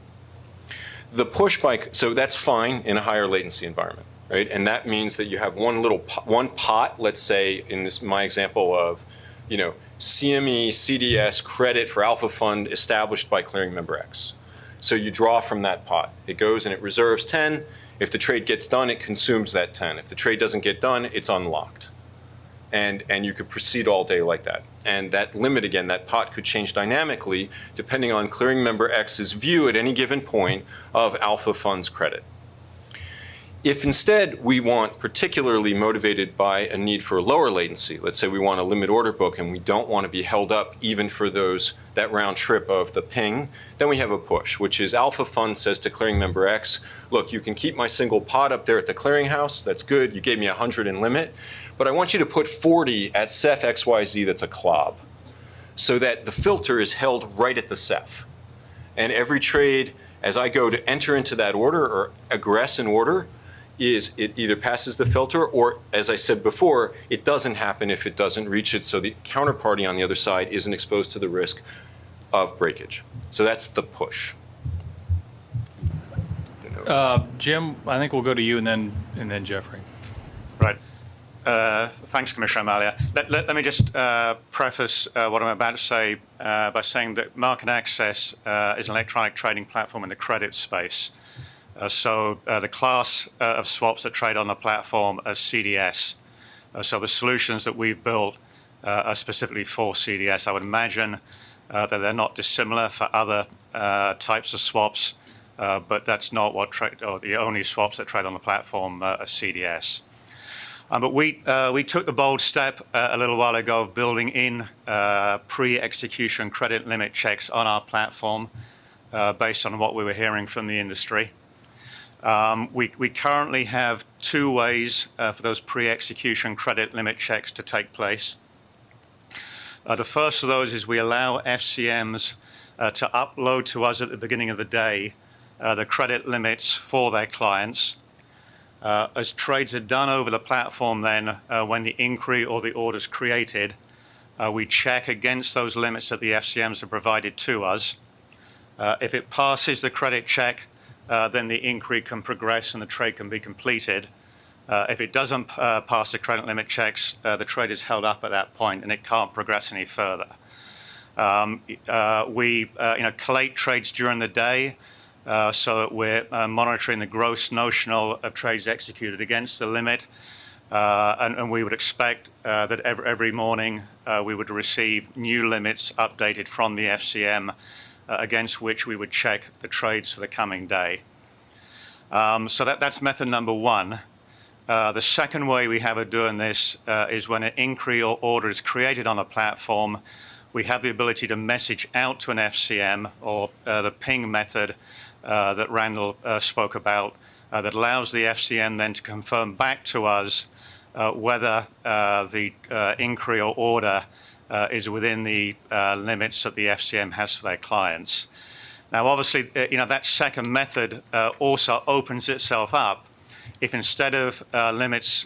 The push so that's fine in a higher latency environment, right? And that means that you have one pot, let's say in my example of, CME, CDS credit for Alpha Fund established by clearing member X. So you draw from that pot. It goes and it reserves 10. If the trade gets done, it consumes that 10. If the trade doesn't get done, it's unlocked. And you could proceed all day like that. And that limit, again, that pot could change dynamically depending on clearing member X's view at any given point of Alpha Fund's credit. If instead we want, particularly motivated by a need for lower latency, let's say we want a limit order book and we don't want to be held up even for that round trip of the ping, then we have a push, which is Alpha Fund says to clearing member X, look, you can keep my single pot up there at the clearinghouse, that's good, you gave me 100 in limit, but I want you to put 40 at CEF XYZ that's a CLOB, so that the filter is held right at the CEF. And every trade, as I go to enter into that order or aggress an order, it either passes the filter or, as I said before, it doesn't happen if it doesn't reach it, so the counterparty on the other side isn't exposed to the risk of breakage. So that's the push. Jim, I think we'll go to you and then Jeffrey. Right. Thanks, Commissioner Amalia. Let me just preface what I'm about to say by saying that Market Access is an electronic trading platform in the credit space. So the class of swaps that trade on the platform are CDS. So the solutions that we've built are specifically for CDS. I would imagine that they're not dissimilar for other types of swaps, but that's not what the only swaps that trade on the platform are CDS. But we took the bold step a little while ago of building in pre-execution credit limit checks on our platform based on what we were hearing from the industry. We currently have 2 ways for those pre-execution credit limit checks to take place. The first of those is we allow FCMs to upload to us at the beginning of the day the credit limits for their clients. As trades are done over the platform then, when the inquiry or the order is created, we check against those limits that the FCMs have provided to us. If it passes the credit check, then the inquiry can progress and the trade can be completed. If it doesn't pass the credit limit checks, the trade is held up at that point and it can't progress any further. We collate trades during the day so that we're monitoring the gross notional of trades executed against the limit. And we would expect that every morning we would receive new limits updated from the FCM against which we would check the trades for the coming day. So that's method number 1. The second way we have of doing this is when an inquiry or order is created on a platform, we have the ability to message out to an FCM or the ping method that Randall spoke about that allows the FCM then to confirm back to us whether the inquiry or order is within the limits that the FCM has for their clients. Now, obviously, that second method also opens itself up if instead of limits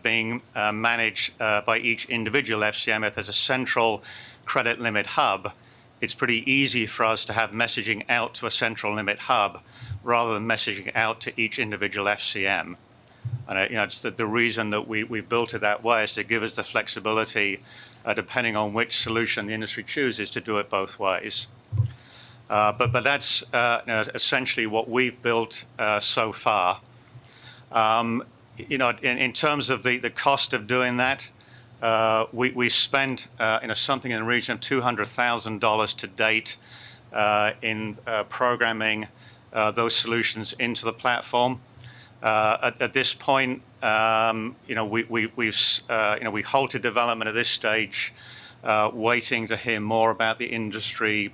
being managed by each individual FCM, if there's a central credit limit hub, it's pretty easy for us to have messaging out to a central limit hub rather than messaging out to each individual FCM. And it's the reason that we built it that way is to give us the flexibility, depending on which solution the industry chooses, to do it both ways. But that's essentially what we've built so far. In terms of the cost of doing that, we spent something in the region of $200,000 to date in programming those solutions into the platform. At this point, we halted development at this stage, waiting to hear more about the industry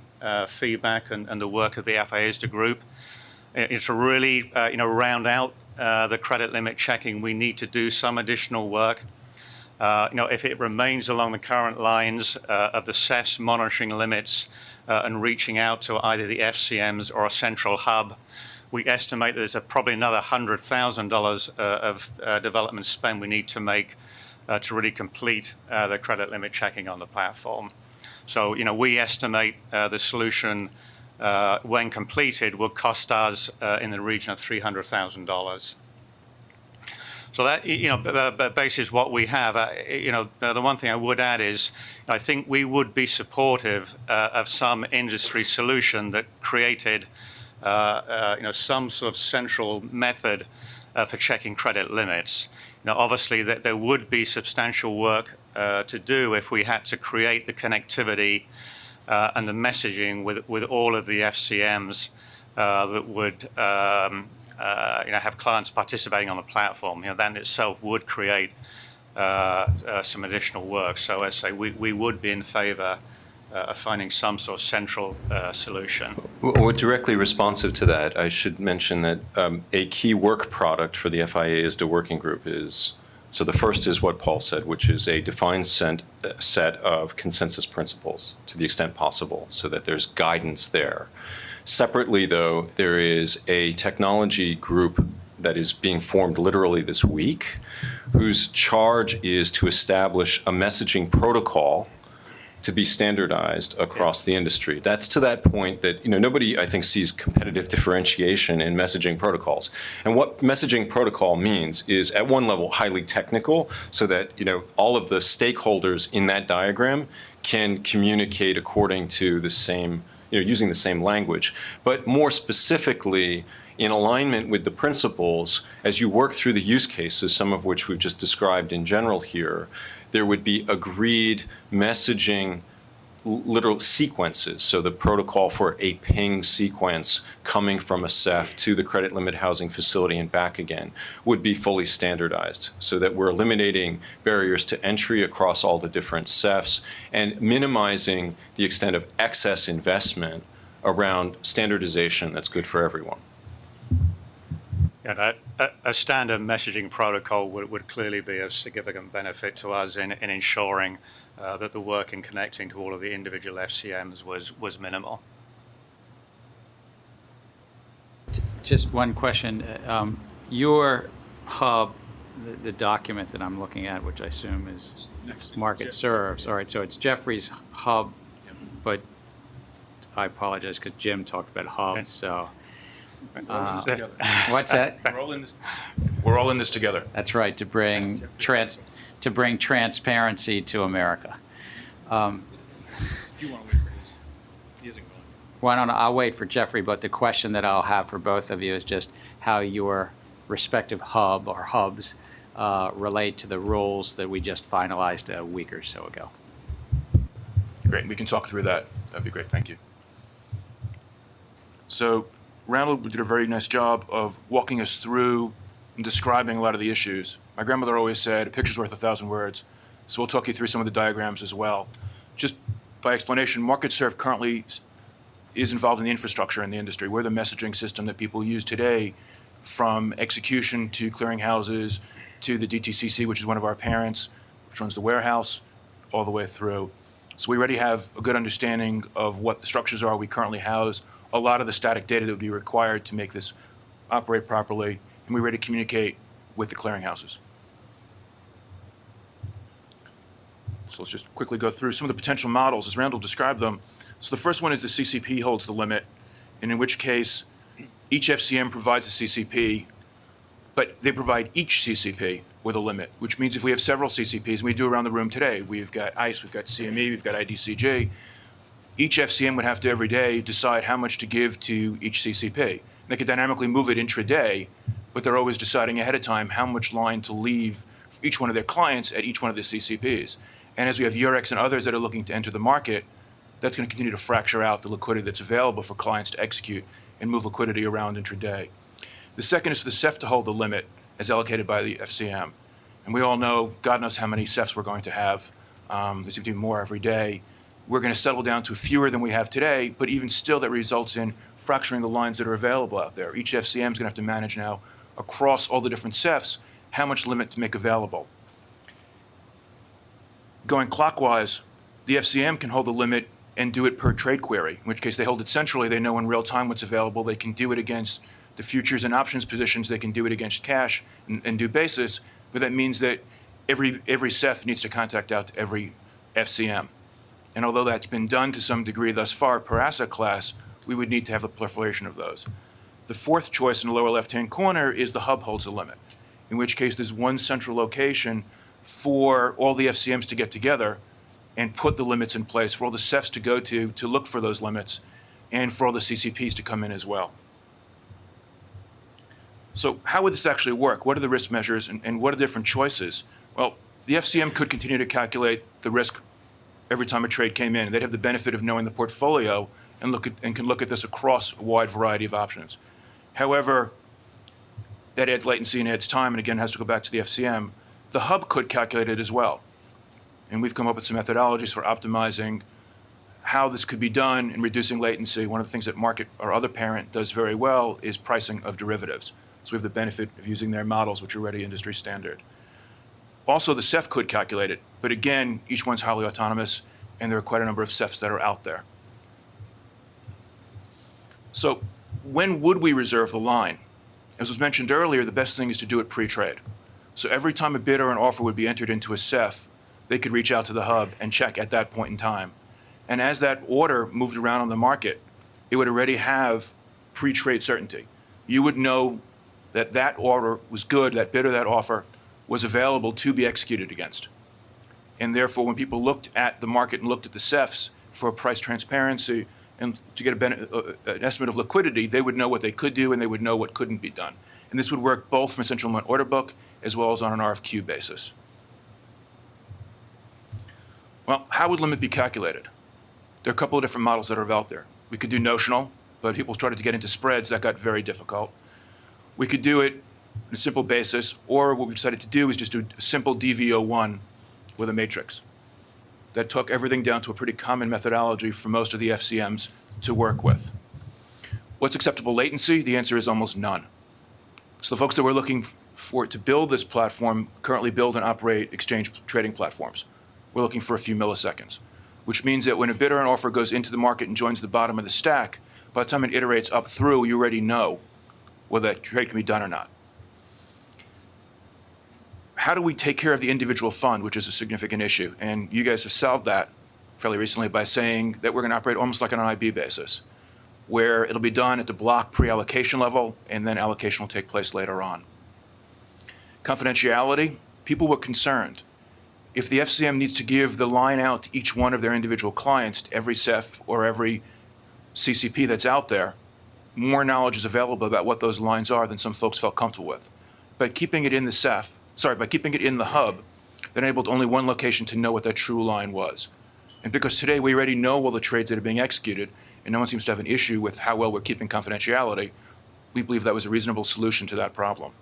feedback and the work of the FIA's group. It's to really round out the credit limit checking. We need to do some additional work. If it remains along the current lines of the CEF's monitoring limits and reaching out to either the FCMs or a central hub, we estimate there's probably another $100,000 of development spend we need to make to really complete the credit limit checking on the platform. So, we estimate the solution, when completed, will cost us in the region of $300,000. So that basis what we have. The one thing I would add is I think we would be supportive of some industry solution that created some sort of central method for checking credit limits. Obviously, there would be substantial work to do if we had to create the connectivity and the messaging with all of the FCMs that would have clients participating on the platform. That in itself would create some additional work. So as I say, we would be in favor of finding some sort of central solution. Well, directly responsive to that, I should mention that a key work product for the FIA ISDA working group is, so the first is what Paul said, which is a defined set of consensus principles to the extent possible so that there's guidance there. Separately, though, there is a technology group that is being formed literally this week, whose charge is to establish a messaging protocol to be standardized across the industry. That's to that point that nobody, I think, sees competitive differentiation in messaging protocols. And what messaging protocol means is, at one level, highly technical, so that all of the stakeholders in that diagram can communicate according to the same, using the same language. But more specifically, in alignment with the principles, as you work through the use cases, some of which we've just described in general here, there would be agreed messaging literal sequences. So the protocol for a ping sequence coming from a CEF to the credit limit housing facility and back again would be fully standardized, so that we're eliminating barriers to entry across all the different CEFs and minimizing the extent of excess investment around standardization that's good for everyone. Yeah, a standard messaging protocol would clearly be a significant benefit to us in ensuring that the work in connecting to all of the individual FCMs was minimal. Just one question. Your hub, the document that I'm looking at, which I assume is market serves. All right, so it's Jeffrey's hub, but I apologize because Jim talked about hubs, so. What's that? We're all in this together. That's right, to bring transparency to America. Do you want to wait for his? He isn't going. Why don't I'll wait for Jeffrey, but the question that I'll have for both of you is just how your respective hub or hubs relate to the rules that we just finalized a week or so ago. Great, we can talk through that. That'd be great, thank you. So Randall did a very nice job of walking us through and describing a lot of the issues. My grandmother always said, a picture's worth 1,000 words. So we'll talk you through some of the diagrams as well. Just by explanation, MarketServe currently is involved in the infrastructure in the industry. We're the messaging system that people use today, from execution to clearinghouses to the DTCC, which is one of our parents, which runs the warehouse, all the way through. So we already have a good understanding of what the structures are. We currently house a lot of the static data that would be required to make this operate properly, and we're ready to communicate with the clearinghouses. So let's just quickly go through some of the potential models as Randall described them. So the first one is the CCP holds the limit, and in which case each FCM provides a CCP, but they provide each CCP with a limit, which means if we have several CCPs, and we do around the room today, we've got ICE, we've got CME, we've got IDCG, each FCM would have to every day decide how much to give to each CCP. They could dynamically move it intraday, but they're always deciding ahead of time how much line to leave for each one of their clients at each one of the CCPs. And as we have Eurex and others that are looking to enter the market, that's going to continue to fracture out the liquidity that's available for clients to execute and move liquidity around intraday. The second is for the CEF to hold the limit as allocated by the FCM. And we all know, God knows how many CEFs we're going to have. There seem to be more every day. We're going to settle down to fewer than we have today, but even still that results in fracturing the lines that are available out there. Each FCM is going to have to manage now across all the different CEFs how much limit to make available. Going clockwise, the FCM can hold the limit and do it per trade query, in which case they hold it centrally. They know in real time what's available. They can do it against the futures and options positions. They can do it against cash and do basis, but that means that every CEF needs to contact out to every FCM. And although that's been done to some degree thus far per asset class, we would need to have a proliferation of those. The fourth choice in the lower left-hand corner is the hub holds a limit, in which case there's one central location for all the FCMs to get together and put the limits in place, for all the CEFs to go to look for those limits, and for all the CCPs to come in as well. So how would this actually work? What are the risk measures and what are the different choices? Well, the FCM could continue to calculate the risk every time a trade came in. They'd have the benefit of knowing the portfolio and can look at this across a wide variety of options. However, that adds latency and adds time, and again, has to go back to the FCM. The hub could calculate it as well. And we've come up with some methodologies for optimizing how this could be done and reducing latency. One of the things that Market, our other parent, does very well is pricing of derivatives. So we have the benefit of using their models, which are already industry standard. Also, the CEF could calculate it, but again, each one's highly autonomous, and there are quite a number of CEFs that are out there. So when would we reserve the line? As was mentioned earlier, the best thing is to do it pre-trade. So every time a bid or an offer would be entered into a CEF, they could reach out to the hub and check at that point in time. And as that order moved around on the market, it would already have pre-trade certainty. You would know that that order was good, that bid or that offer was available to be executed against. And therefore, when people looked at the market and looked at the CEFs for price transparency and to get an estimate of liquidity, they would know what they could do and they would know what couldn't be done. And this would work both from a central limit order book as well as on an RFQ basis. Well, how would limit be calculated? There are a couple of different models that are out there. We could do notional, but people started to get into spreads. That got very difficult. We could do it on a simple basis, or what we decided to do is just do a simple DV01 with a matrix that took everything down to a pretty common methodology for most of the FCMs to work with. What's acceptable latency? The answer is almost none. So the folks that we're looking for to build this platform currently build and operate exchange trading platforms. We're looking for a few milliseconds, which means that when a bid or an offer goes into the market and joins the bottom of the stack, by the time it iterates up through, you already know whether that trade can be done or not. How do we take care of the individual fund, which is a significant issue? And you guys have solved that fairly recently by saying that we're going to operate almost like on an IB basis, where it'll be done at the block pre-allocation level, and then allocation will take place later on. Confidentiality, people were concerned. If the FCM needs to give the line out to each one of their individual clients, to every CEF or every CCP that's out there, more knowledge is available about what those lines are than some folks felt comfortable with. By keeping it in the CEF, by keeping it in the hub, that enabled only one location to know what that true line was. And because today we already know all the trades that are being executed, and no one seems to have an issue with how well we're keeping confidentiality, we believe that was a reasonable solution to that problem.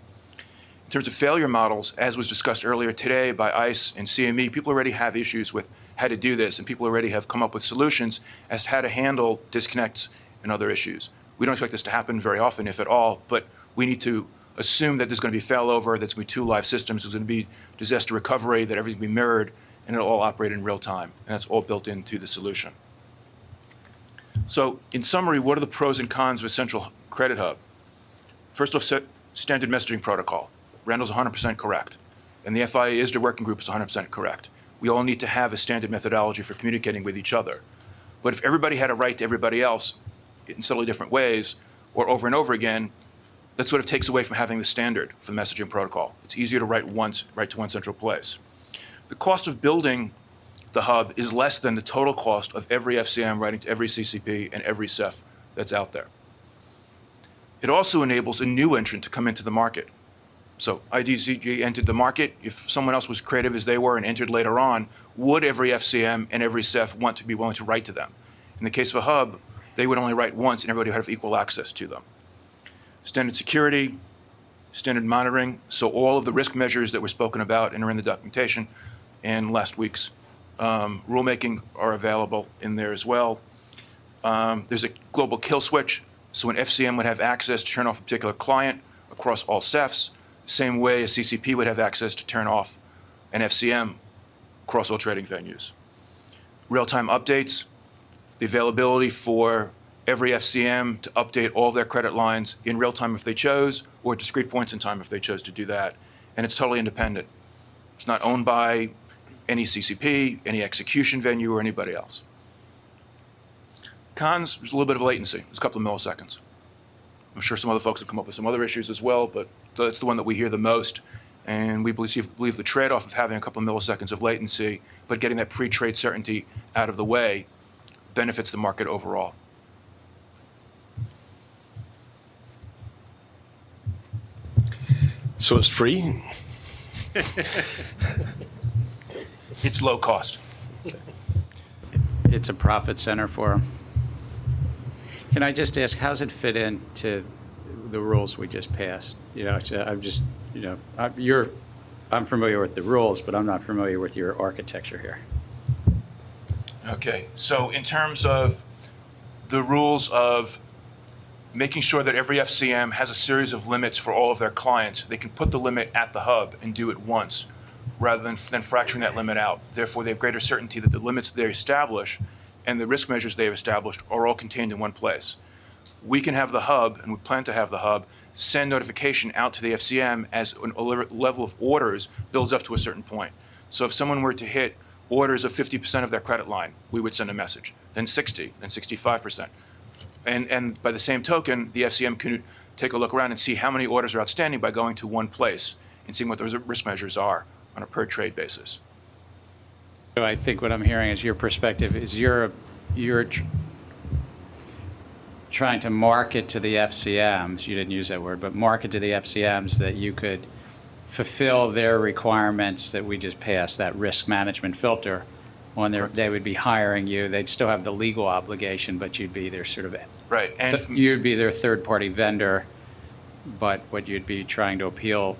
In terms of failure models, as was discussed earlier today by ICE and CME, people already have issues with how to do this, and people already have come up with solutions as to how to handle disconnects and other issues. We don't expect this to happen very often, if at all, but we need to assume that there's going to be failover, there's going to be two live systems, there's going to be disaster recovery, that everything will be mirrored, and it'll all operate in real time. And that's all built into the solution. So in summary, what are the pros and cons of a central credit hub? First off, standard messaging protocol. Randall's 100% correct. And the FIA ISDA working group is 100% correct. we all need to have a standard methodology for communicating with each other. But if everybody had a right to everybody else in subtly different ways, or over and over again, that sort of takes away from having the standard for the messaging protocol. It's easier to write to one central place. The cost of building the hub is less than the total cost of every FCM writing to every CCP and every CEF that's out there. It also enables a new entrant to come into the market. So IDCG entered the market. If someone else was creative as they were and entered later on, would every FCM and every CEF want to be willing to write to them? In the case of a hub, they would only write once and everybody would have equal access to them. Standard security, standard monitoring, so all of the risk measures that were spoken about and are in the documentation and last week's rulemaking are available in there as well. There's a global kill switch, so an FCM would have access to turn off a particular client across all CEFs, the same way a CCP would have access to turn off an FCM across all trading venues. Real-time updates, the availability for every FCM to update all of their credit lines in real time if they chose, or at discrete points in time if they chose to do that. And it's totally independent. It's not owned by any CCP, any execution venue, or anybody else. Cons, there's a little bit of latency. It's a couple of milliseconds. I'm sure some other folks have come up with some other issues as well, but that's the one that we hear the most. And we believe the trade-off of having a couple of milliseconds of latency, but getting that pre-trade certainty out of the way, benefits the market overall. So it's free? It's low cost. It's a profit center for them. Can I just ask, how's it fit into the rules we just passed? You know, I'm just, you know, I'm familiar with the rules, but I'm not familiar with your architecture here. Okay, so in terms of the rules of making sure that every FCM has a series of limits for all of their clients, they can put the limit at the hub and do it once, rather than fracturing that limit out. Therefore, they have greater certainty that the limits they establish and the risk measures they have established are all contained in one place. We can have the hub, and we plan to have the hub, send notification out to the FCM as a level of orders builds up to a certain point. So if someone were to hit orders of 50% of their credit line, we would send a message, then 60, then 65%. And by the same token, the FCM can take a look around and see how many orders are outstanding by going to one place and seeing what those risk measures are on a per trade basis. So I think what I'm hearing is your perspective is you're trying to market to the FCMs, you didn't use that word, but market to the FCMs that you could fulfill their requirements that we just passed, that risk management filter, when they would be hiring you. They'd still have the legal obligation, but you'd be their sort of, right, and you'd be their third-party vendor, but what you'd be trying to appeal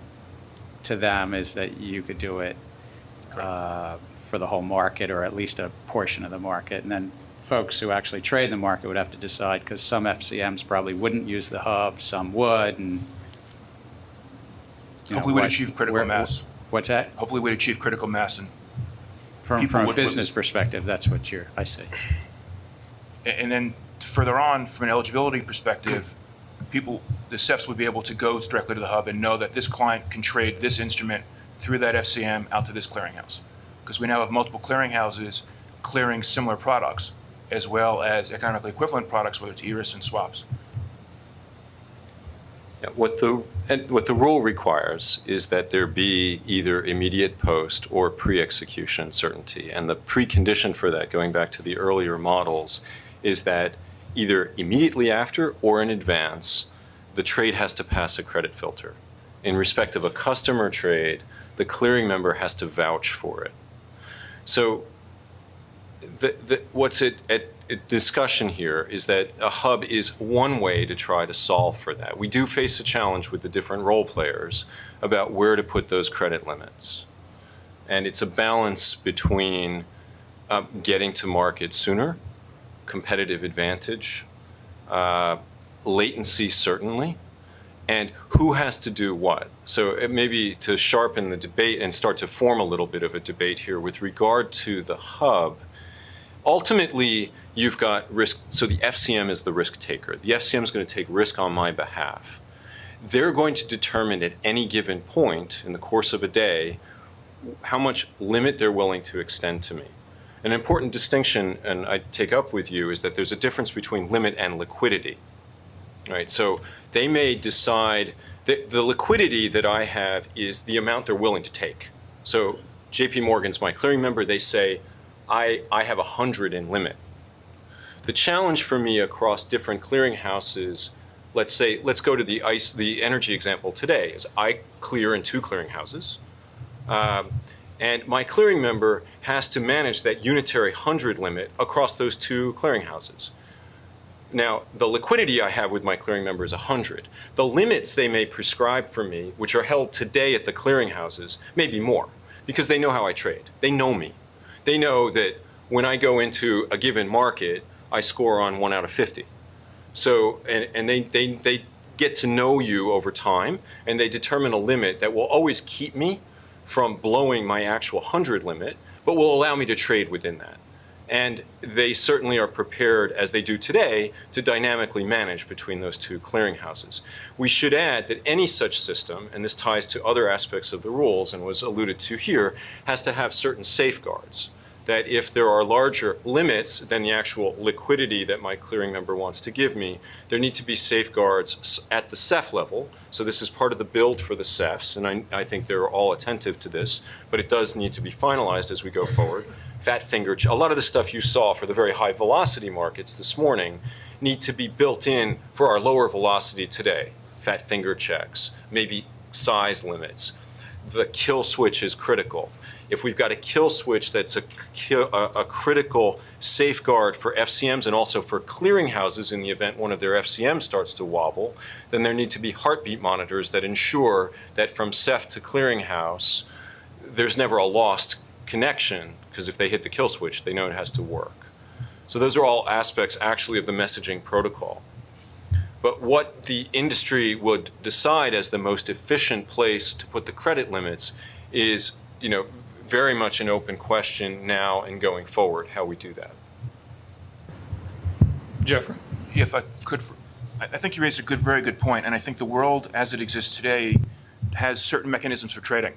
to them is that you could do it for the whole market, or at least a portion of the market. And then folks who actually trade in the market would have to decide, because some FCMs probably wouldn't use the hub, some would, and hopefully we'd achieve critical mass. What's that? Hopefully we'd achieve critical mass. And from a business perspective, that's what I see. And then further on, from an eligibility perspective, the CEFs would be able to go directly to the hub and know that this client can trade this instrument through that FCM out to this clearinghouse. Because we now have multiple clearinghouses clearing similar products, as well as economically equivalent products, whether it's ERIS and swaps. Yeah, what the rule requires is that there be either immediate post or pre-execution certainty. And the precondition for that, going back to the earlier models, is that either immediately after or in advance, the trade has to pass a credit filter. In respect of a customer trade, the clearing member has to vouch for it. So what's at discussion here is that a hub is one way to try to solve for that. We do face a challenge with the different role players about where to put those credit limits. And it's a balance between getting to market sooner, competitive advantage, latency certainly, and who has to do what. So maybe to sharpen the debate and start to form a little bit of a debate here with regard to the hub, ultimately you've got risk, so the FCM is the risk taker. The FCM is going to take risk on my behalf. They're going to determine at any given point in the course of a day how much limit they're willing to extend to me. An important distinction, and I take up with you, is that there's a difference between limit and liquidity. Right? So they may decide that the liquidity that I have is the amount they're willing to take. So JP Morgan's my clearing member. They say, I have 100 in limit. The challenge for me across different clearing houses, let's go to the energy example today, is I clear in 2 clearing houses. And my clearing member has to manage that unitary 100 limit across those 2 clearing houses. Now, the liquidity I have with my clearing member is 100. The limits they may prescribe for me, which are held today at the clearing houses, may be more, because they know how I trade. They know me. They know that when I go into a given market, I score on 1 out of 50. So, and they get to know you over time, and they determine a limit that will always keep me from blowing my actual 100 limit, but will allow me to trade within that. And they certainly are prepared, as they do today, to dynamically manage between those 2 clearinghouses. We should add that any such system, and this ties to other aspects of the rules and was alluded to here, has to have certain safeguards. That if there are larger limits than the actual liquidity that my clearing member wants to give me, there need to be safeguards at the CEF level. So this is part of the build for the CEFs, and I think they're all attentive to this, but it does need to be finalized as we go forward. Fat finger, a lot of the stuff you saw for the very high velocity markets this morning need to be built in for our lower velocity today. Fat finger checks, maybe size limits. The kill switch is critical. If we've got a kill switch that's a critical safeguard for FCMs and also for clearinghouses in the event one of their FCMs starts to wobble, then there need to be heartbeat monitors that ensure that from CEF to clearinghouse, there's never a lost connection, because if they hit the kill switch, they know it has to work. So those are all aspects actually of the messaging protocol. But what the industry would decide as the most efficient place to put the credit limits is, very much an open question now and going forward, how we do that. Jeffrey? Yeah, if I could, I think you raised a very good point, and I think the world as it exists today has certain mechanisms for trading.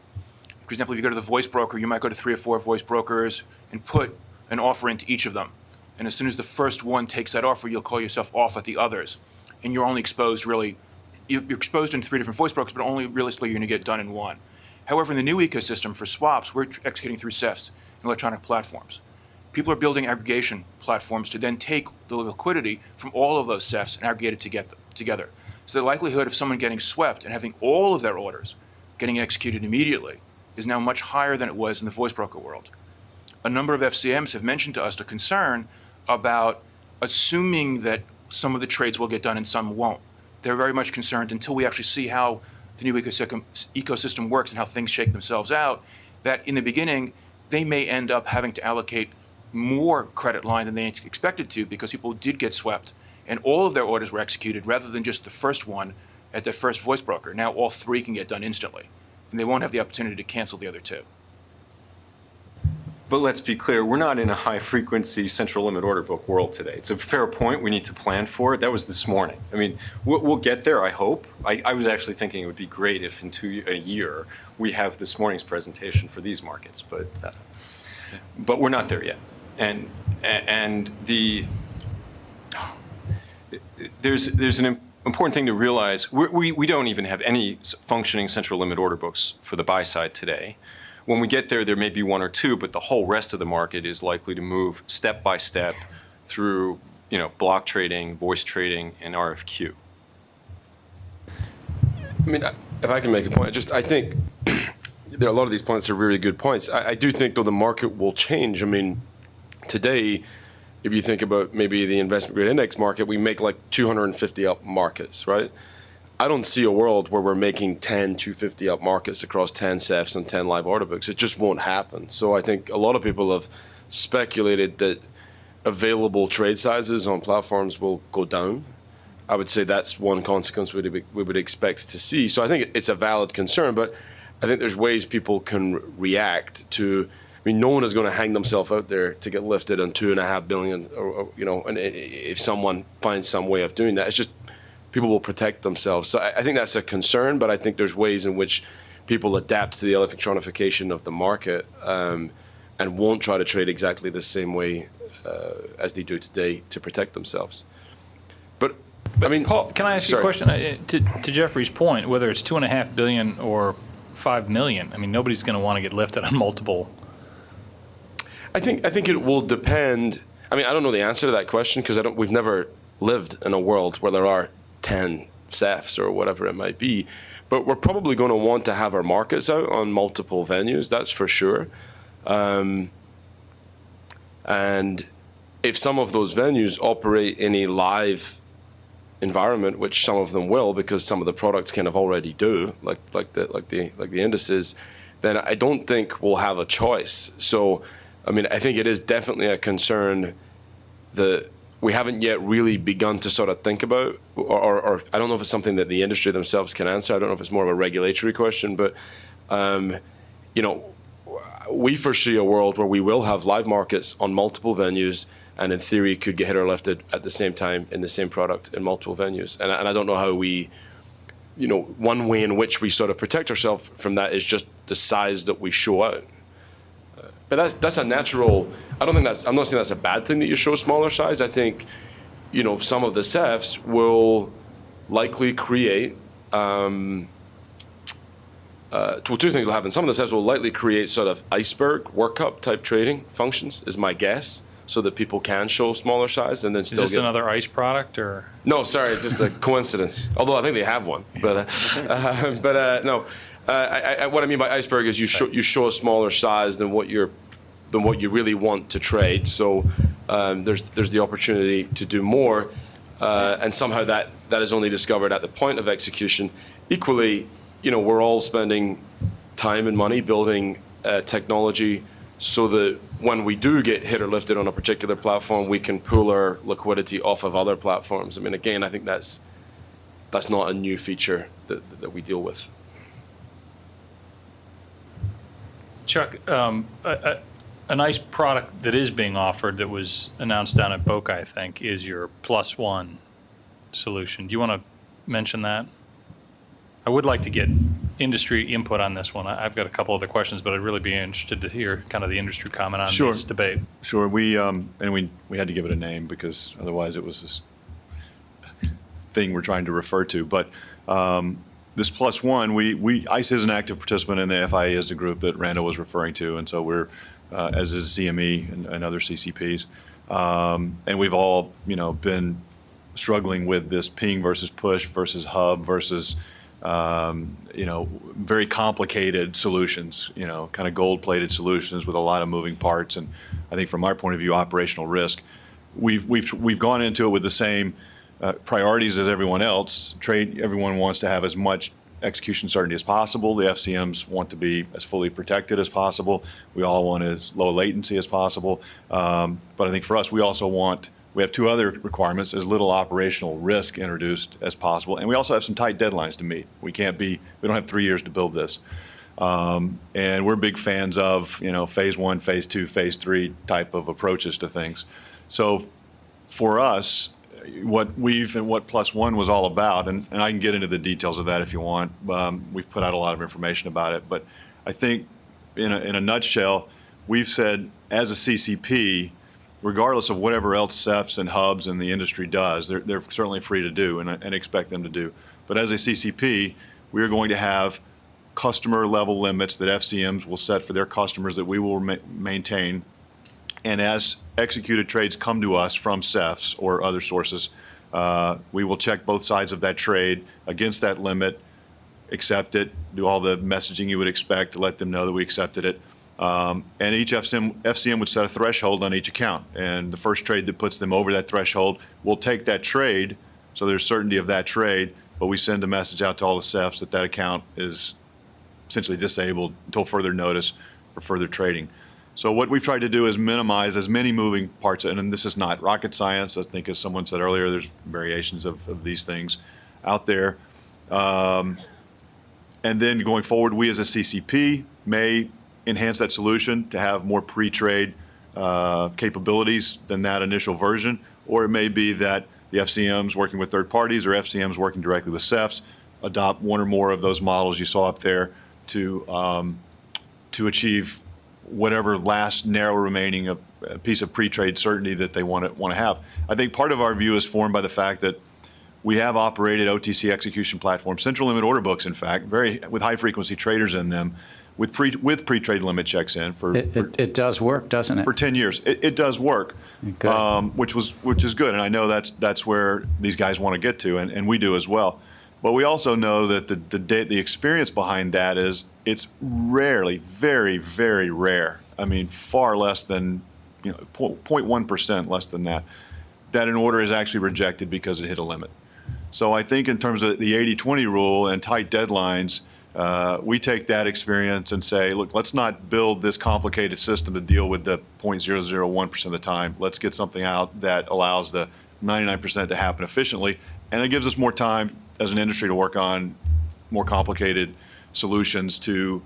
For example, if you go to the voice broker, you might go to 3 or 4 voice brokers and put an offer into each of them. And as soon as the first one takes that offer, you'll call yourself off at the others. And you're only exposed you're exposed in 3 different voice brokers, but only realistically you're going to get done in one. However, in the new ecosystem for swaps, we're executing through CEFs and electronic platforms. People are building aggregation platforms to then take the liquidity from all of those CEFs and aggregate it together. So the likelihood of someone getting swept and having all of their orders getting executed immediately is now much higher than it was in the voice broker world. A number of FCMs have mentioned to us a concern about assuming that some of the trades will get done and some won't. They're very much concerned until we actually see how the new ecosystem works and how things shake themselves out, that in the beginning, they may end up having to allocate more credit line than they expected to because people did get swept and all of their orders were executed rather than just the first one at their first voice broker. Now all 3 can get done instantly and they won't have the opportunity to cancel the other 2. But let's be clear, we're not in a high-frequency central limit order book world today. It's a fair point. We need to plan for it. That was this morning. I mean, we'll get there, I hope. I was actually thinking it would be great if in a year we have this morning's presentation for these markets, but we're not there yet. And there's an important thing to realize. We don't even have any functioning central limit order books for the buy side today. When we get there, there may be 1 or 2, but the whole rest of the market is likely to move step by step through, block trading, voice trading, and RFQ. I mean, if I can make a point, I think there are a lot of these points are really good points. I do think, though, the market will change. I mean, today, if you think about maybe the investment grade index market, we make like 250 up markets, right? I don't see a world where we're making 10 250 up markets across 10 CEFs and 10 live order books. It just won't happen. So I think a lot of people have speculated that available trade sizes on platforms will go down. I would say that's one consequence we would expect to see. So I think it's a valid concern, but I think there's ways people can react to. I mean, no one is going to hang themselves out there to get lifted on $2.5 billion, and if someone finds some way of doing that, it's just people will protect themselves. So I think that's a concern, but I think there's ways in which people adapt to the electronification of the market and won't try to trade exactly the same way as they do today to protect themselves. But I mean, Paul, can I ask you a question? To Jeffrey's point, whether it's $2.5 billion or $5 million, I mean, nobody's going to want to get lifted on multiple. I think it will depend. I mean, I don't know the answer to that question because we've never lived in a world where there are 10 CEFs or whatever it might be. But we're probably going to want to have our markets out on multiple venues, that's for sure. And if some of those venues operate in a live environment, which some of them will, because some of the products kind of already do, like the indices, then I don't think we'll have a choice. So, I mean, I think it is definitely a concern that we haven't yet really begun to sort of think about, or I don't know if it's something that the industry themselves can answer. I don't know if it's more of a regulatory question, but you know, we foresee a world where we will have live markets on multiple venues, and in theory could get hit or lifted at the same time in the same product in multiple venues. And I don't know how we, you know, one way in which we sort of protect ourselves from that is just the size that we show out. But that's a natural. I'm not saying that's a bad thing that you show smaller size. I think, you know, some of the CEFs will likely create. Two things will happen. Some of the CEFs will likely create sort of iceberg workup type trading functions, is my guess, so that people can show smaller size and then still. Is this another ICE product or? No, sorry, just a coincidence. Although I think they have one, but no. What I mean by iceberg is you show a smaller size than what you really want to trade. So there's the opportunity to do more, and somehow that is only discovered at the point of execution. Equally, you know, we're all spending time and money building technology so that when we do get hit or lifted on a particular platform, we can pull our liquidity off of other platforms. I mean, again, I think that's not a new feature that we deal with. Chuck, a nice product that is being offered that was announced down at Boca, I think, is your +1 solution. Do you want to mention that? I would like to get industry input on this one. I've got a couple other questions, but I'd really be interested to hear kind of the industry comment on this debate. Sure. We had to give it a name because otherwise it was this thing we're trying to refer to. But this +1, ICE is an active participant in the FIA as the group that Randall was referring to, and so we're, as is CME and other CCPs, and we've all, you know, been struggling with this ping versus push versus hub versus, you know, very complicated solutions, you know, kind of gold-plated solutions with a lot of moving parts, and I think from our point of view, operational risk. We've gone into it with the same priorities as everyone else. Everyone wants to have as much execution certainty as possible. The FCMs want to be as fully protected as possible. We all want as low latency as possible. But I think for us, we have two other requirements: as little operational risk introduced as possible, and we also have some tight deadlines to meet. We don't have 3 years to build this. And we're big fans of, you know, phase 1, phase 2, phase 3 type of approaches to things. So for us, what +1 was all about, and I can get into the details of that if you want. We've put out a lot of information about it, but I think in a nutshell, we've said as a CCP, regardless of whatever else CEFs and hubs and the industry does, they're certainly free to do and expect them to do. But as a CCP, we are going to have customer level limits that FCMs will set for their customers that we will maintain. And as executed trades come to us from CEFs or other sources, we will check both sides of that trade against that limit, accept it, do all the messaging you would expect to let them know that we accepted it. And each FCM would set a threshold on each account. And the first trade that puts them over that threshold, we'll take that trade, so there's certainty of that trade, but we send a message out to all the CEFs that that account is essentially disabled until further notice for further trading. So what we've tried to do is minimize as many moving parts, and this is not rocket science. I think, as someone said earlier, there's variations of these things out there. And then going forward, we as a CCP may enhance that solution to have more pre-trade capabilities than that initial version, or it may be that the FCMs working with third parties or FCMs working directly with CEFs adopt one or more of those models you saw up there to achieve whatever last narrow remaining piece of pre-trade certainty that they want to have. I think part of our view is formed by the fact that we have operated OTC execution platforms, central limit order books, in fact, with high frequency traders in them, with pre-trade limit checks in for It does work, doesn't it? for 10 years. It does work, Good. which is good, and I know that's where these guys want to get to, and we do as well. But we also know that the experience behind that is it's rarely, very, very rare. I mean, far less than 0.1% less than that an order is actually rejected because it hit a limit. So I think in terms of the 80-20 rule and tight deadlines, we take that experience and say, look, let's not build this complicated system to deal with the 0.001% of the time. Let's get something out that allows the 99% to happen efficiently, and it gives us more time as an industry to work on more complicated solutions to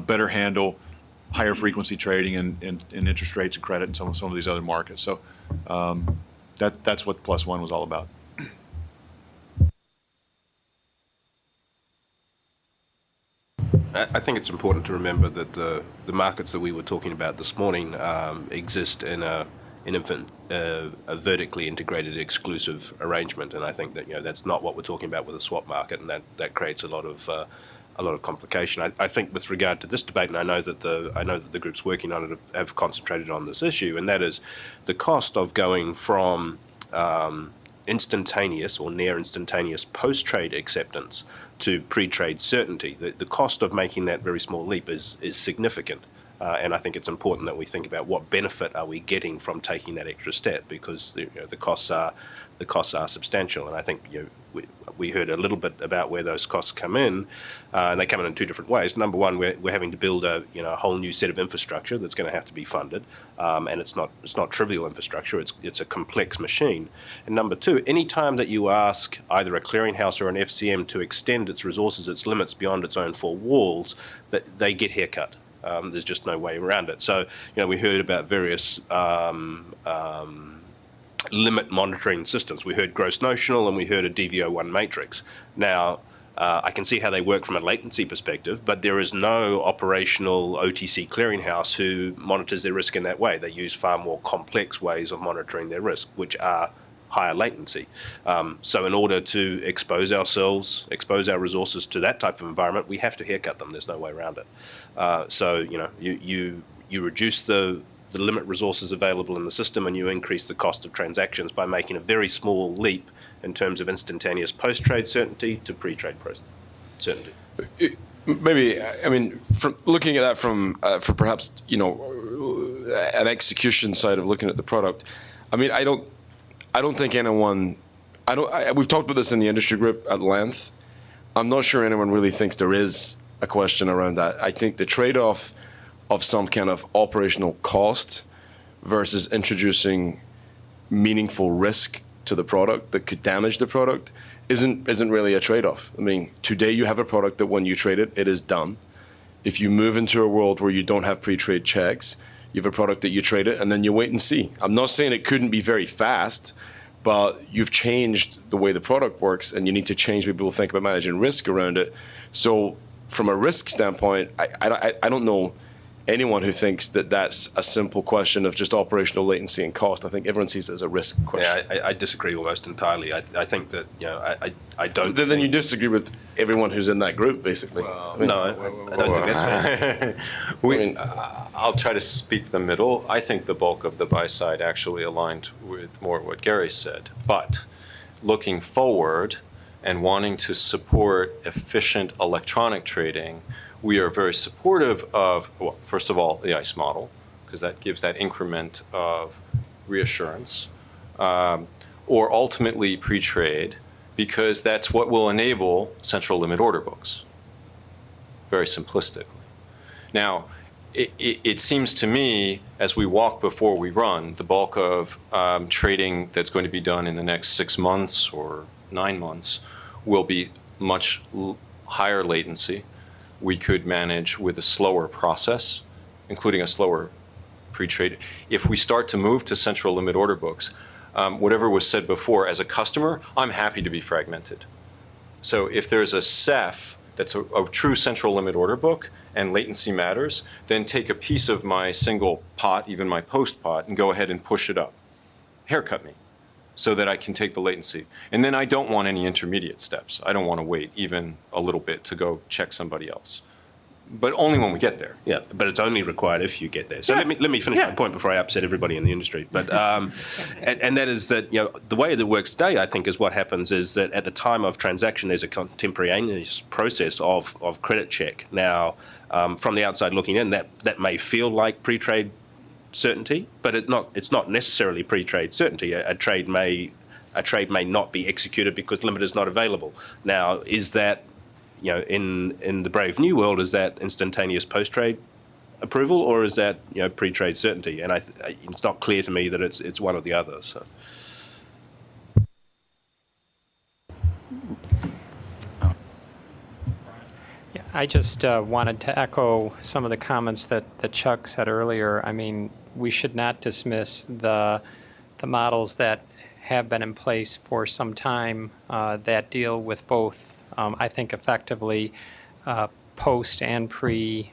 better handle higher frequency trading and interest rates and credit and some of these other markets. So that's what Plus One was all about. I think it's important to remember that the markets that we were talking about this morning exist in a vertically integrated exclusive arrangement, and I think that that's not what we're talking about with a swap market, and that creates a lot of complication. I think with regard to this debate, and I know that the groups working on it have concentrated on this issue, and that is the cost of going from instantaneous or near instantaneous post-trade acceptance to pre-trade certainty. The cost of making that very small leap is significant. And I think it's important that we think about what benefit are we getting from taking that extra step, because the costs are substantial. And I think we heard a little bit about where those costs come in, and they come in two different ways. Number one, we're having to build a whole new set of infrastructure that's going to have to be funded, and it's not trivial infrastructure. It's a complex machine. And number two, any time that you ask either a clearinghouse or an FCM to extend its resources, its limits beyond its own four walls, that they get haircut. There's just no way around it. So, we heard about various limit monitoring systems. We heard gross notional and we heard a DVO1 matrix. Now, I can see how they work from a latency perspective, but there is no operational OTC clearinghouse who monitors their risk in that way. They use far more complex ways of monitoring their risk, which are higher latency. So in order to expose our resources to that type of environment, we have to haircut them. There's no way around it. So you reduce the limit resources available in the system, and you increase the cost of transactions by making a very small leap in terms of instantaneous post-trade certainty to pre-trade certainty. Maybe, I mean, from looking at that from perhaps an execution side of looking at the product, I mean, I don't think anyone, we've talked about this in the industry group at length. I'm not sure anyone really thinks there is a question around that. I think the trade-off of some kind of operational cost versus introducing meaningful risk to the product that could damage the product isn't really a trade-off. I mean, today you have a product that when you trade it, it is done. If you move into a world where you don't have pre-trade checks, you have a product that you trade it and then you wait and see. I'm not saying it couldn't be very fast, but you've changed the way the product works and you need to change the way people think about managing risk around it. So from a risk standpoint, I don't know anyone who thinks that that's a simple question of just operational latency and cost. I think everyone sees it as a risk question. Yeah, I disagree almost entirely. I think that, I don't Then you disagree with everyone who's in that group, basically. Well, I don't think that's fair. I'll try to speak the middle. I think the bulk of the buy side actually aligned with more what Gary said. But looking forward and wanting to support efficient electronic trading, we are very supportive of, well, first of all, the ICE model, because that gives that increment of reassurance, or ultimately pre-trade, because that's what will enable central limit order books, very simplistically. Now, it seems to me, as we walk before we run, the bulk of trading that's going to be done in the next 6 months or 9 months will be much higher latency. We could manage with a slower process, including a slower pre-trade. If we start to move to central limit order books, whatever was said before, as a customer, I'm happy to be fragmented. So if there's a CEF that's a true central limit order book and latency matters, then take a piece of my single pot, even my post pot, and go ahead and push it up. Haircut me so that I can take the latency. And then I don't want any intermediate steps. I don't want to wait even a little bit to go check somebody else. But only when we get there. Yeah, but it's only required if you get there. So let me finish my point before I upset everybody in the industry. But and that is that, you know, the way that it works today, I think, is what happens is that at the time of transaction, there's a contemporaneous process of credit check. Now, from the outside looking in, that may feel like pre-trade certainty, but it's not necessarily pre-trade certainty. A trade may not be executed because limit is not available. Now, is that, you know, in the brave new world, is that instantaneous post-trade approval, or is that, you know, pre-trade certainty? And it's not clear to me that it's one or the other. So. Yeah, I just wanted to echo some of the comments that Chuck said earlier. I mean, we should not dismiss the models that have been in place for some time that deal with both, I think, effectively post and pre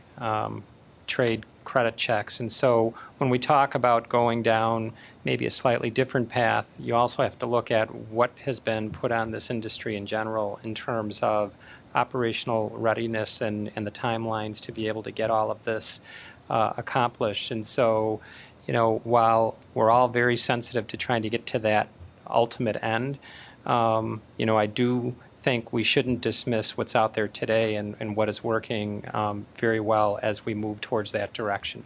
trade credit checks. And so when we talk about going down maybe a slightly different path, you also have to look at what has been put on this industry in general in terms of operational readiness and the timelines to be able to get all of this accomplished. And so, you know, while we're all very sensitive to trying to get to that ultimate end, you know, I do think we shouldn't dismiss what's out there today and what is working very well as we move towards that direction.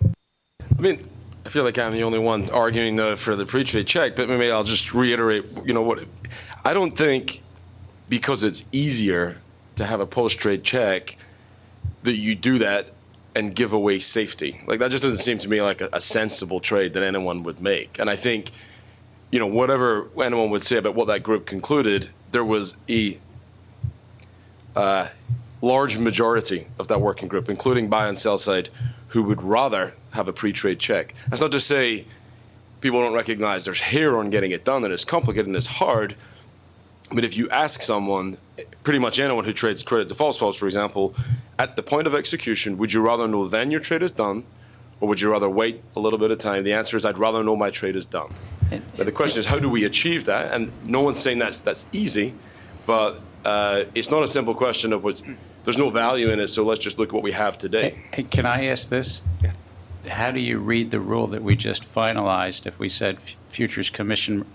I mean, I feel like I'm the only one arguing for the pre-trade check, but maybe I'll just reiterate, you know, what I don't think because it's easier to have a post-trade check that you do that and give away safety. Like, that just doesn't seem to me like a sensible trade that anyone would make. And I think, you know, whatever anyone would say about what that group concluded, there was a large majority of that working group, including buy and sell side, who would rather have a pre-trade check. That's not to say people don't recognize there's hair on getting it done and it's complicated and it's hard, but if you ask someone, pretty much anyone who trades credit default swaps, for example, at the point of execution, would you rather know then your trade is done, or would you rather wait a little bit of time? The answer is, I'd rather know my trade is done. But the question is, how do we achieve that? And no one's saying that's easy, but it's not a simple question of there's no value in it, so let's just look at what we have today. Hey, can I ask this? Yeah. How do you read the rule that we just finalized if we said futures commission,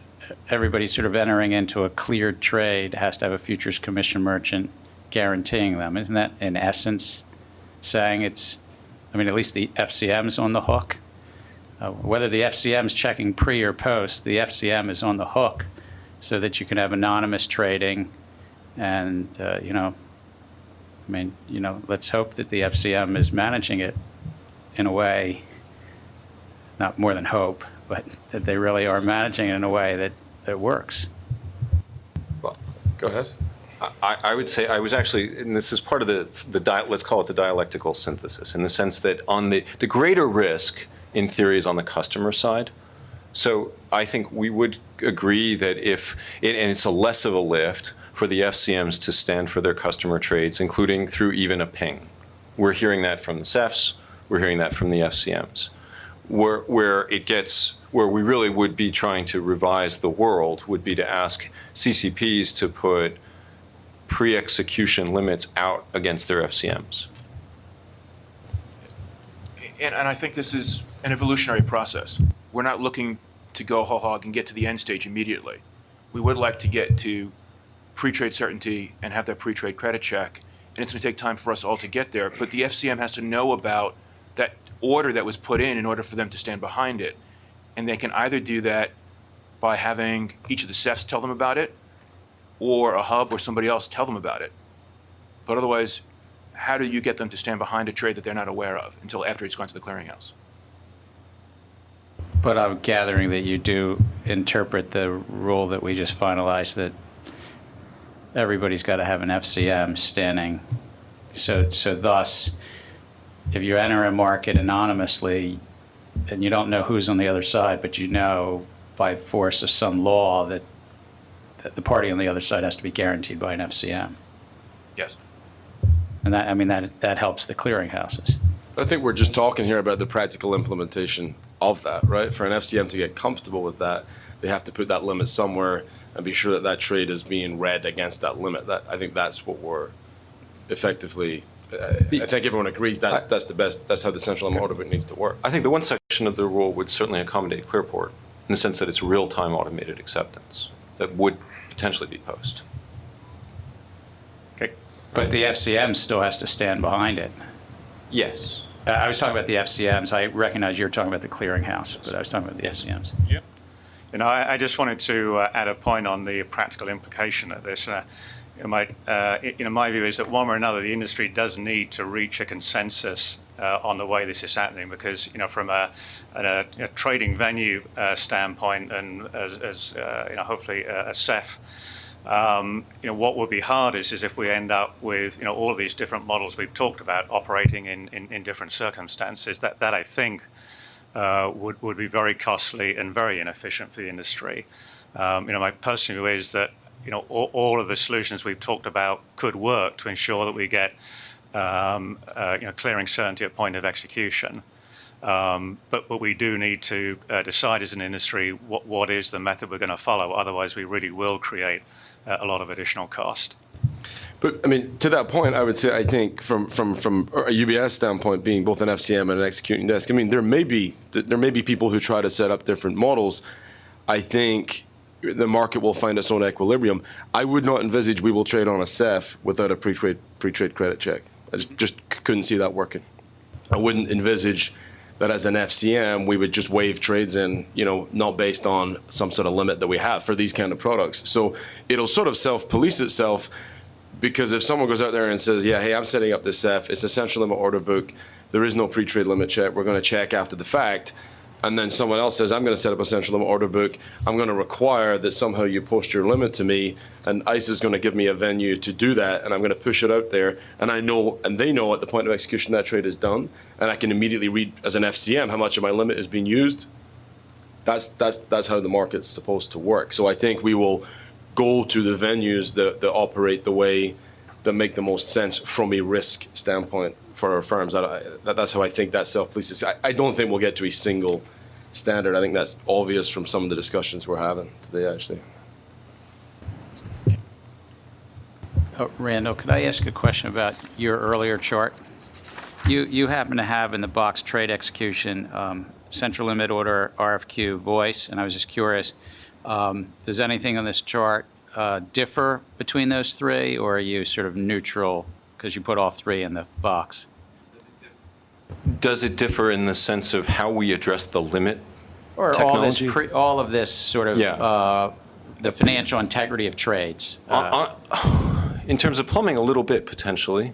everybody sort of entering into a cleared trade has to have a futures commission merchant guaranteeing them? Isn't that, in essence, saying it's, I mean, at least the FCM's on the hook? Whether the FCM's checking pre or post, the FCM is on the hook so that you can have anonymous trading. And, you know, I mean, you know, let's hope that the FCM is managing it in a way, not more than hope, but that they really are managing it in a way that works. Well, go ahead. I would say I was actually, and this is part of let's call it the dialectical synthesis, in the sense that on the greater risk, in theory, is on the customer side. So I think we would agree that and it's a less of a lift for the FCMs to stand for their customer trades, including through even a ping. We're hearing that from the CEFs, we're hearing that from the FCMs. Where we really would be trying to revise the world would be to ask CCPs to put pre-execution limits out against their FCMs. And I think this is an evolutionary process. We're not looking to go whole hog and get to the end stage immediately. We would like to get to pre-trade certainty and have that pre-trade credit check, and it's going to take time for us all to get there. But the FCM has to know about that order that was put in order for them to stand behind it. And they can either do that by having each of the CEFs tell them about it, or a hub or somebody else tell them about it. But otherwise, how do you get them to stand behind a trade that they're not aware of until after it's gone to the clearinghouse? But I'm gathering that you do interpret the rule that we just finalized, that everybody's got to have an FCM standing. So thus, if you enter a market anonymously and you don't know who's on the other side, but you know by force of some law that the party on the other side has to be guaranteed by an FCM. Yes. And that, I mean, that helps the clearinghouses. I think we're just talking here about the practical implementation of that, right? For an FCM to get comfortable with that, they have to put that limit somewhere and be sure that that trade is being read against that limit. I think that's what we're effectively. I think everyone agrees that's the best. That's how the central limit order book needs to work. I think the one section of the rule would certainly accommodate Clearport in the sense that it's real-time automated acceptance that would potentially be post. Okay. But the FCM still has to stand behind it. Yes. I was talking about the FCMs. I recognize you're talking about the clearinghouse, but I was talking about the FCMs. Yeah. You know, I just wanted to add a point on the practical implication of this. My view is that one way or another, the industry does need to reach a consensus on the way this is happening, because from a trading venue standpoint, and as hopefully a CEF, what would be hard is if we end up with all of these different models we've talked about operating in different circumstances. That I think would be very costly and very inefficient for the industry. My personal view is that all of the solutions we've talked about could work to ensure that we get clearing certainty at point of execution. But we do need to decide as an industry what is the method we're going to follow. Otherwise, we really will create a lot of additional cost. But I mean, to that point, I would say I think from a UBS standpoint, being both an FCM and an executing desk, I mean, there may be people who try to set up different models. I think the market will find its own equilibrium. I would not envisage we will trade on a CEF without a pre-trade credit check. I just couldn't see that working. I wouldn't envisage that as an FCM we would just waive trades in, not based on some sort of limit that we have for these kind of products. So it'll sort of self-police itself, because if someone goes out there and says, yeah, hey, I'm setting up this CEF, it's a central limit order book, there is no pre-trade limit check, we're going to check after the fact, and then someone else says, I'm going to set up a central limit order book, I'm going to require that somehow you post your limit to me, and ICE is going to give me a venue to do that, and I'm going to push it out there, and I know, and they know at the point of execution that trade is done, and I can immediately read as an FCM how much of my limit is being used. That's how the market's supposed to work. So I think we will go to the venues that operate the way that make the most sense from a risk standpoint for our firms. That's how I think that self-polices. I don't think we'll get to a single standard. I think that's obvious from some of the discussions we're having today, actually. Randall, could I ask a question about your earlier chart? You happen to have in the box trade execution, central limit order, RFQ, voice, and I was just curious, does anything on this chart differ between those three, or are you sort of neutral because you put all three in the box? Does it differ in the sense of how we address the limit Or technology? all of this sort of the financial integrity of trades? In terms of plumbing, a little bit potentially,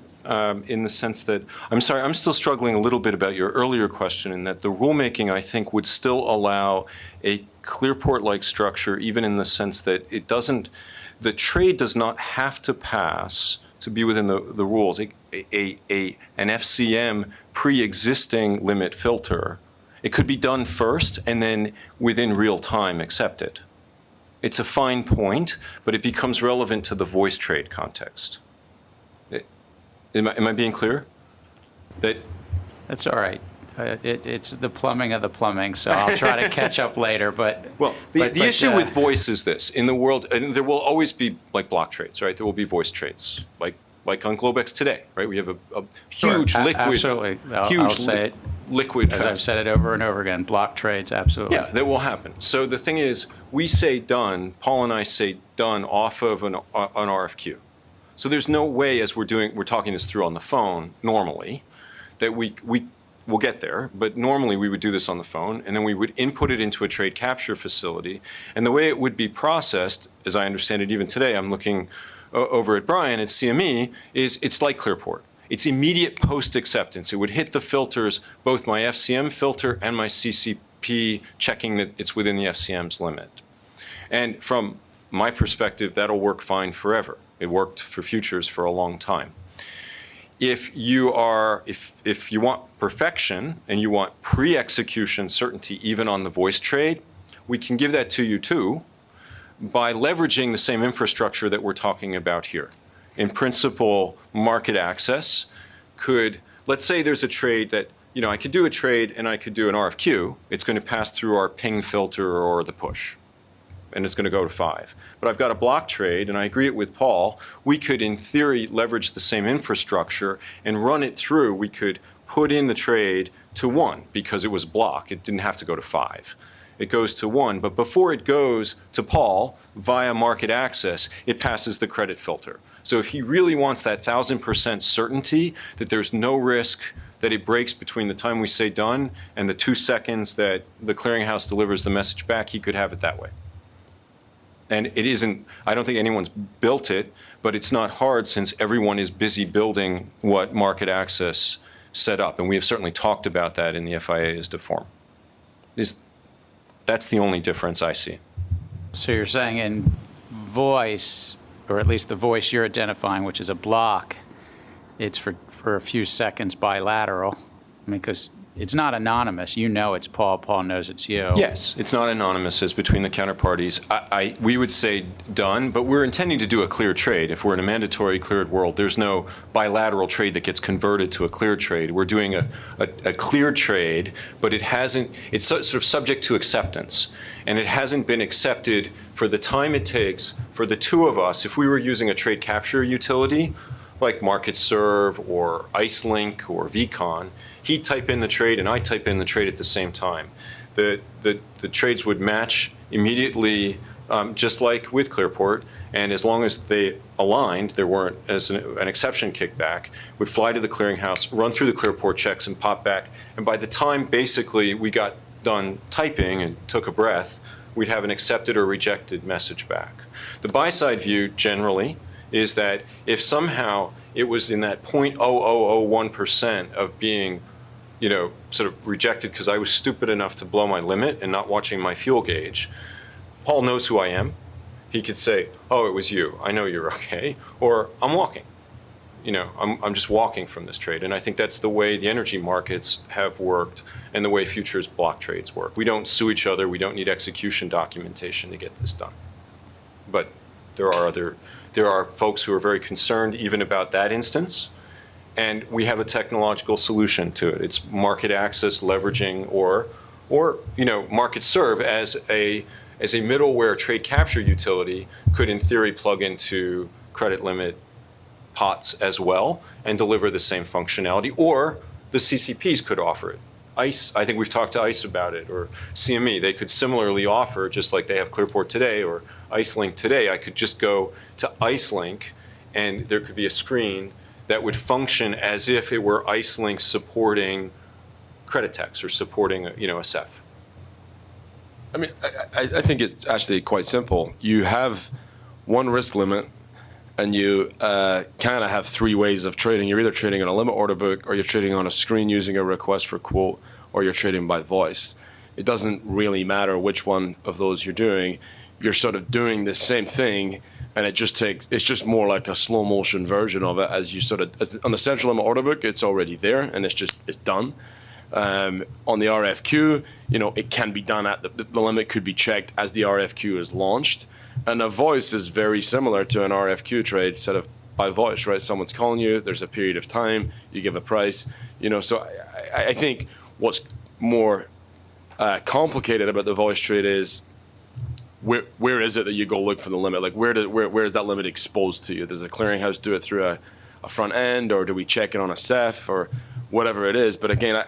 in the sense that, I'm sorry, I'm still struggling a little bit about your earlier question, in that the rulemaking, I think, would still allow a Clearport-like structure, even in the sense that it doesn't, the trade does not have to pass to be within the rules. An FCM pre-existing limit filter, it could be done first and then within real time accept it. It's a fine point, but it becomes relevant to the voice trade context. Am I being clear? That's all right. It's the plumbing of the plumbing, so I'll try to catch up later. But the issue with voice is this: in the world, and there will always be like block trades, right? There will be voice trades, like on Globex today, right? We have a huge liquid, absolutely. I'll say it liquid. As I've said it over and over again, block trades, absolutely. Yeah, that will happen. So the thing is, we say done. Paul and I say done off of an RFQ. So there's no way, as we're talking this through on the phone normally, that we will get there. But normally we would do this on the phone, and then we would input it into a trade capture facility. And the way it would be processed, as I understand it, even today, I'm looking over at Brian at CME, is it's like Clearport. It's immediate post-acceptance. It would hit the filters, both my FCM filter and my CCP, checking that it's within the FCM's limit. And from my perspective, that'll work fine forever. It worked for futures for a long time. If you want perfection and you want pre-execution certainty even on the voice trade, we can give that to you too by leveraging the same infrastructure that we're talking about here. in principle, market access could, let's say there's a trade that, I could do a trade and I could do an RFQ. It's going to pass through our ping filter or the push, and it's going to go to 5. But I've got a block trade, and I agree with Paul. We could, in theory, leverage the same infrastructure and run it through. We could put in the trade to 1 because it was block. It didn't have to go to 5. It goes to 1. But before it goes to Paul via market access, it passes the credit filter. So if he really wants that 1,000% certainty that there's no risk that it breaks between the time we say done and the 2 seconds that the clearinghouse delivers the message back, he could have it that way. And it isn't, I don't think anyone's built it, but it's not hard since everyone is busy building what market access set up. And we have certainly talked about that in the FIA as deform. That's the only difference I see. So you're saying in voice, or at least the voice you're identifying, which is a block, it's for a few seconds bilateral. I mean, because it's not anonymous. You know it's Paul. Paul knows it's you. Yes, it's not anonymous as between the counterparties. We would say done, but we're intending to do a clear trade. If we're in a mandatory cleared world, there's no bilateral trade that gets converted to a clear trade. We're doing a clear trade, but it's sort of subject to acceptance. And it hasn't been accepted for the time it takes for the two of us. If we were using a trade capture utility, like MarketServe or IceLink or VCon, he'd type in the trade and I type in the trade at the same time. The trades would match immediately, just like with Clearport, and as long as they aligned, there weren't as an exception kickback, would fly to the clearinghouse, run through the Clearport checks and pop back. And by the time basically we got done typing and took a breath, we'd have an accepted or rejected message back. The buy-side view generally is that if somehow it was in that 0.0001% of being, sort of rejected because I was stupid enough to blow my limit and not watching my fuel gauge, Paul knows who I am. He could say, oh, it was you. I know you're okay. Or I'm walking. I'm just walking from this trade. And I think that's the way the energy markets have worked and the way futures block trades work. We don't sue each other. We don't need execution documentation to get this done. But there are folks who are very concerned even about that instance, and we have a technological solution to it. It's market access leveraging or MarketServe as a middleware trade capture utility could in theory plug into credit limit pots as well and deliver the same functionality, or the CCPs could offer it. ICE, I think we've talked to ICE about it, or CME, they could similarly offer, just like they have Clearport today or IceLink today. I could just go to IceLink and there could be a screen that would function as if it were IceLink supporting credit techs or supporting a SEF. I mean, I think it's actually quite simple. You have one risk limit, and you kind of have 3 ways of trading. You're either trading on a limit order book, or you're trading on a screen using a request for quote, or you're trading by voice. It doesn't really matter which one of those you're doing. You're sort of doing the same thing, and it's just more like a slow motion version of it as you on the central limit order book, it's already there, and it's done. On the RFQ, it can be done at the limit could be checked as the RFQ is launched. And a voice is very similar to an RFQ trade, sort of by voice, right? Someone's calling you, there's a period of time, you give a price, So I think what's more complicated about the voice trade is where is it that you go look for the limit? Like where is that limit exposed to you? Does the clearinghouse do it through a front end, or do we check it on a CEF or whatever it is? But again,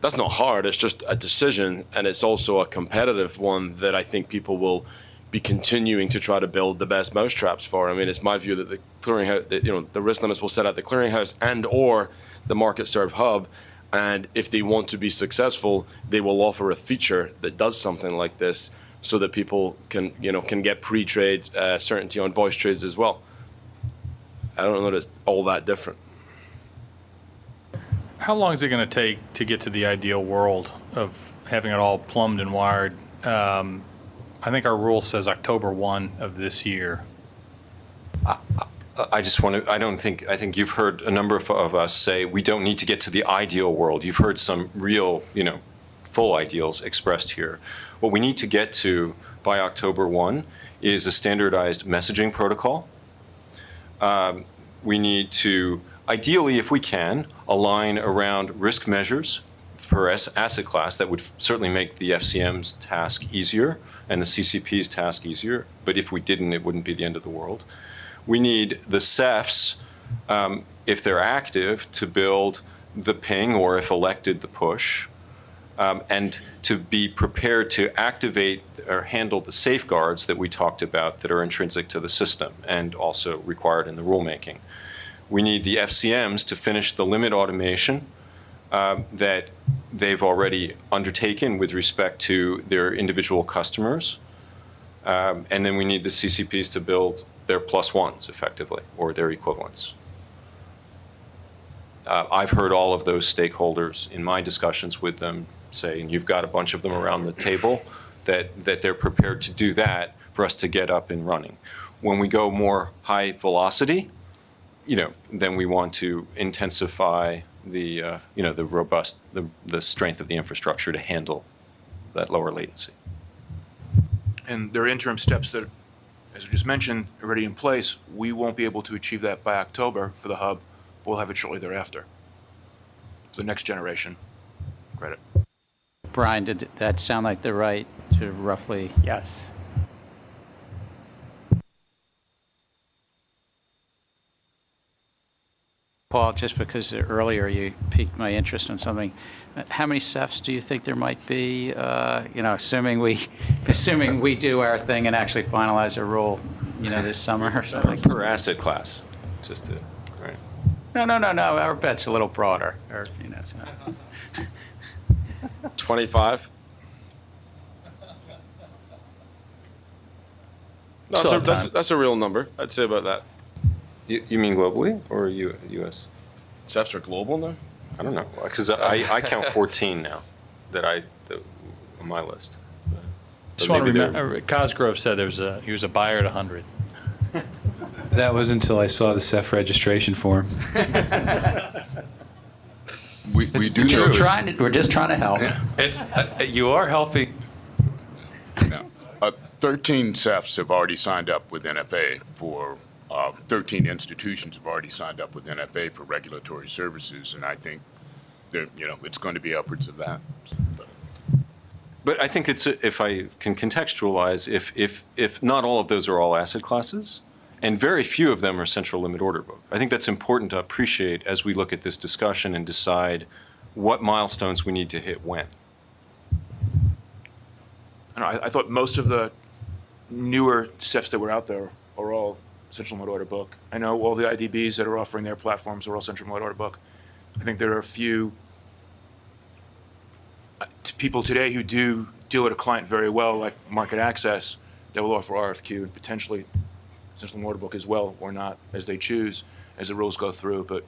that's not hard. It's just a decision, and it's also a competitive one that I think people will be continuing to try to build the best mousetraps for. I mean, it's my view that the clearinghouse, the risk limits will set at the clearinghouse and or the MarketServe hub, and if they want to be successful, they will offer a feature that does something like this, so that people can get pre-trade certainty on voice trades as well. I don't know that it's all that different. How long is it going to take to get to the ideal world of having it all plumbed and wired? I think our rule says October 1 of this year. I think you've heard a number of us say we don't need to get to the ideal world. You've heard some real, full ideals expressed here. What we need to get to by October 1 is a standardized messaging protocol We need to, ideally, if we can, align around risk measures per asset class. That would certainly make the FCM's task easier and the CCP's task easier. But if we didn't, it wouldn't be the end of the world. We need the CEFs, if they're active, to build the ping, or if elected, the push, and to be prepared to activate or handle the safeguards that we talked about that are intrinsic to the system and also required in the rulemaking. We need the FCMs to finish the limit automation that they've already undertaken with respect to their individual customers. And then we need the CCPs to build their plus ones effectively, or their equivalents. I've heard all of those stakeholders in my discussions with them say, and you've got a bunch of them around the table, that they're prepared to do that for us to get up and running. When we go more high velocity, then we want to intensify the the strength of the infrastructure to handle that lower latency. And there are interim steps that, as we just mentioned, already in place. We won't be able to achieve that by October for the hub. We'll have it shortly thereafter. The next generation credit. Brian, did that sound like the right to roughly? Yes. Paul, just because earlier you piqued my interest in something, how many CEFs do you think there might be? Assuming we do our thing and actually finalize a rule, this summer or something. Per asset class, just to, right? No. Our bet's a little broader, or it's not. 25? That's a real number. I'd say about that. You mean globally or U.S.? CEFs are global now? I don't know, because I count 14 now that on my list. Just want to remember, Cosgrove said he was a buyer at 100. That was until I saw the CEF registration form. We do know. We're just trying to help. It's you are helping. 13 CEFs have already signed up with NFA for 13 institutions have already signed up with NFA for regulatory services, and I think that it's going to be upwards of that. But I think it's, if I can contextualize, if not all of those are all asset classes, and very few of them are central limit order book. I think that's important to appreciate as we look at this discussion and decide what milestones we need to hit when. I thought most of the newer CEFs that were out there are all central limit order book. I know all the IDBs that are offering their platforms are all central limit order book. I think there are a few people today who do deal with a client very well, like market access, that will offer RFQ and potentially central limit order book as well, or not, as they choose, as the rules go through. But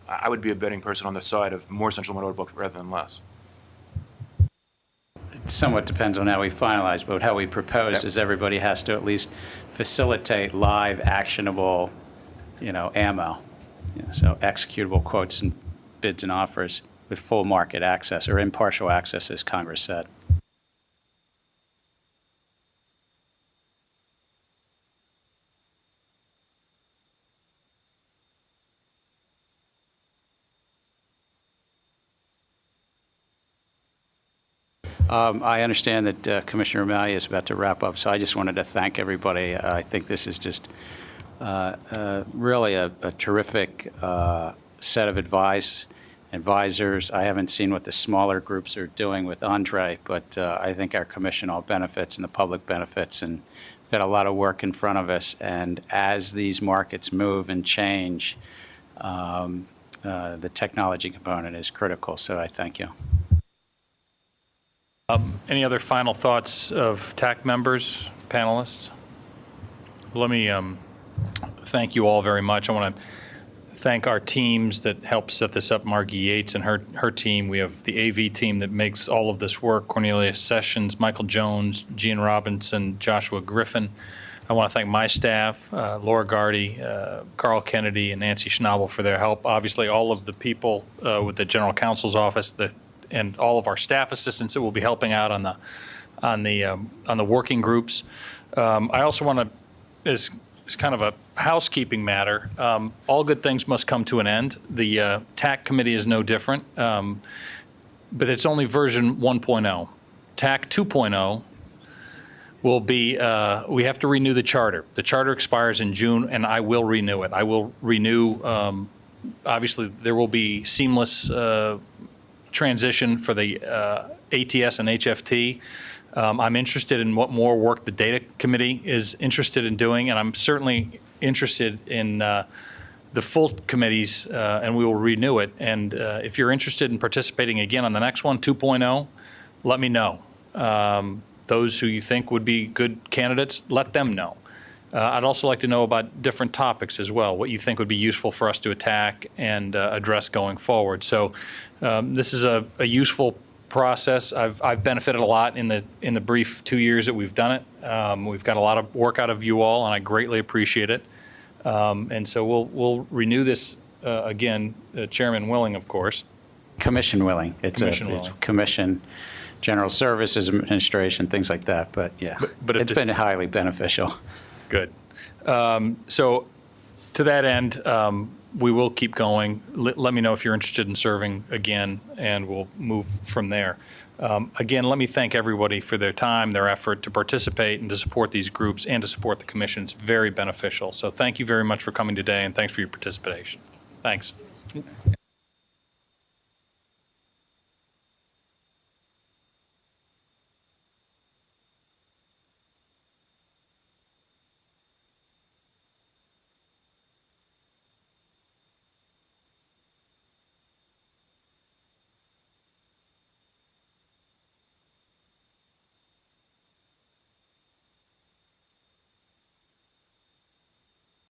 I would be a betting person on the side of more central limit order book rather than less. It somewhat depends on how we finalize, but how we propose is everybody has to at least facilitate live, actionable, ammo. So executable quotes and bids and offers with full market access or impartial access, as Congress said. I understand that Commissioner O'Malley is about to wrap up, so I just wanted to thank everybody. I think this is just really a terrific set of advisors. I haven't seen what the smaller groups are doing with Andre, but I think our commission all benefits and the public benefits, and we've got a lot of work in front of us. And as these markets move and change, the technology component is critical, so I thank you. Any other final thoughts of TAC members, panelists? Let me thank you all very much. I want to thank our teams that helped set this up, Margie Yates and her team. We have the AV team that makes all of this work, Cornelia Sessions, Michael Jones, Gian Robinson, Joshua Griffin. I want to thank my staff, Laura Gardy, Carl Kennedy, and Nancy Schnabel for their help. Obviously, all of the people with the General Counsel's office and all of our staff assistants that will be helping out on the working groups. I also want to, as is kind of a housekeeping matter. All good things must come to an end. The TAC committee is no different, but it's only version 1.0. TAC 2.0 will be, we have to renew the charter. The charter expires in June, and I will renew it. I will renew, obviously, there will be seamless transition for the ATS and HFT. I'm interested in what more work the data committee is interested in doing, and I'm certainly interested in the full committees, and we will renew it. And if you're interested in participating again on the next one, 2.0, let me know. Those who you think would be good candidates, let them know. I'd also like to know about different topics as well, what you think would be useful for us to attack and address going forward. So this is a useful process. I've benefited a lot in the brief 2 years that we've done it. We've got a lot of work out of you all, and I greatly appreciate it. And so we'll renew this again, Chairman willing, of course. Commission willing. It's Commission-willing. commission, general services administration, things like that. But yeah, but it's been highly beneficial. Good. So to that end, we will keep going. Let me know if you're interested in serving again, and we'll move from there. Again, let me thank everybody for their time, their effort to participate and to support these groups and to support the commission. It's very beneficial. So thank you very much for coming today, and thanks for your participation. Thanks.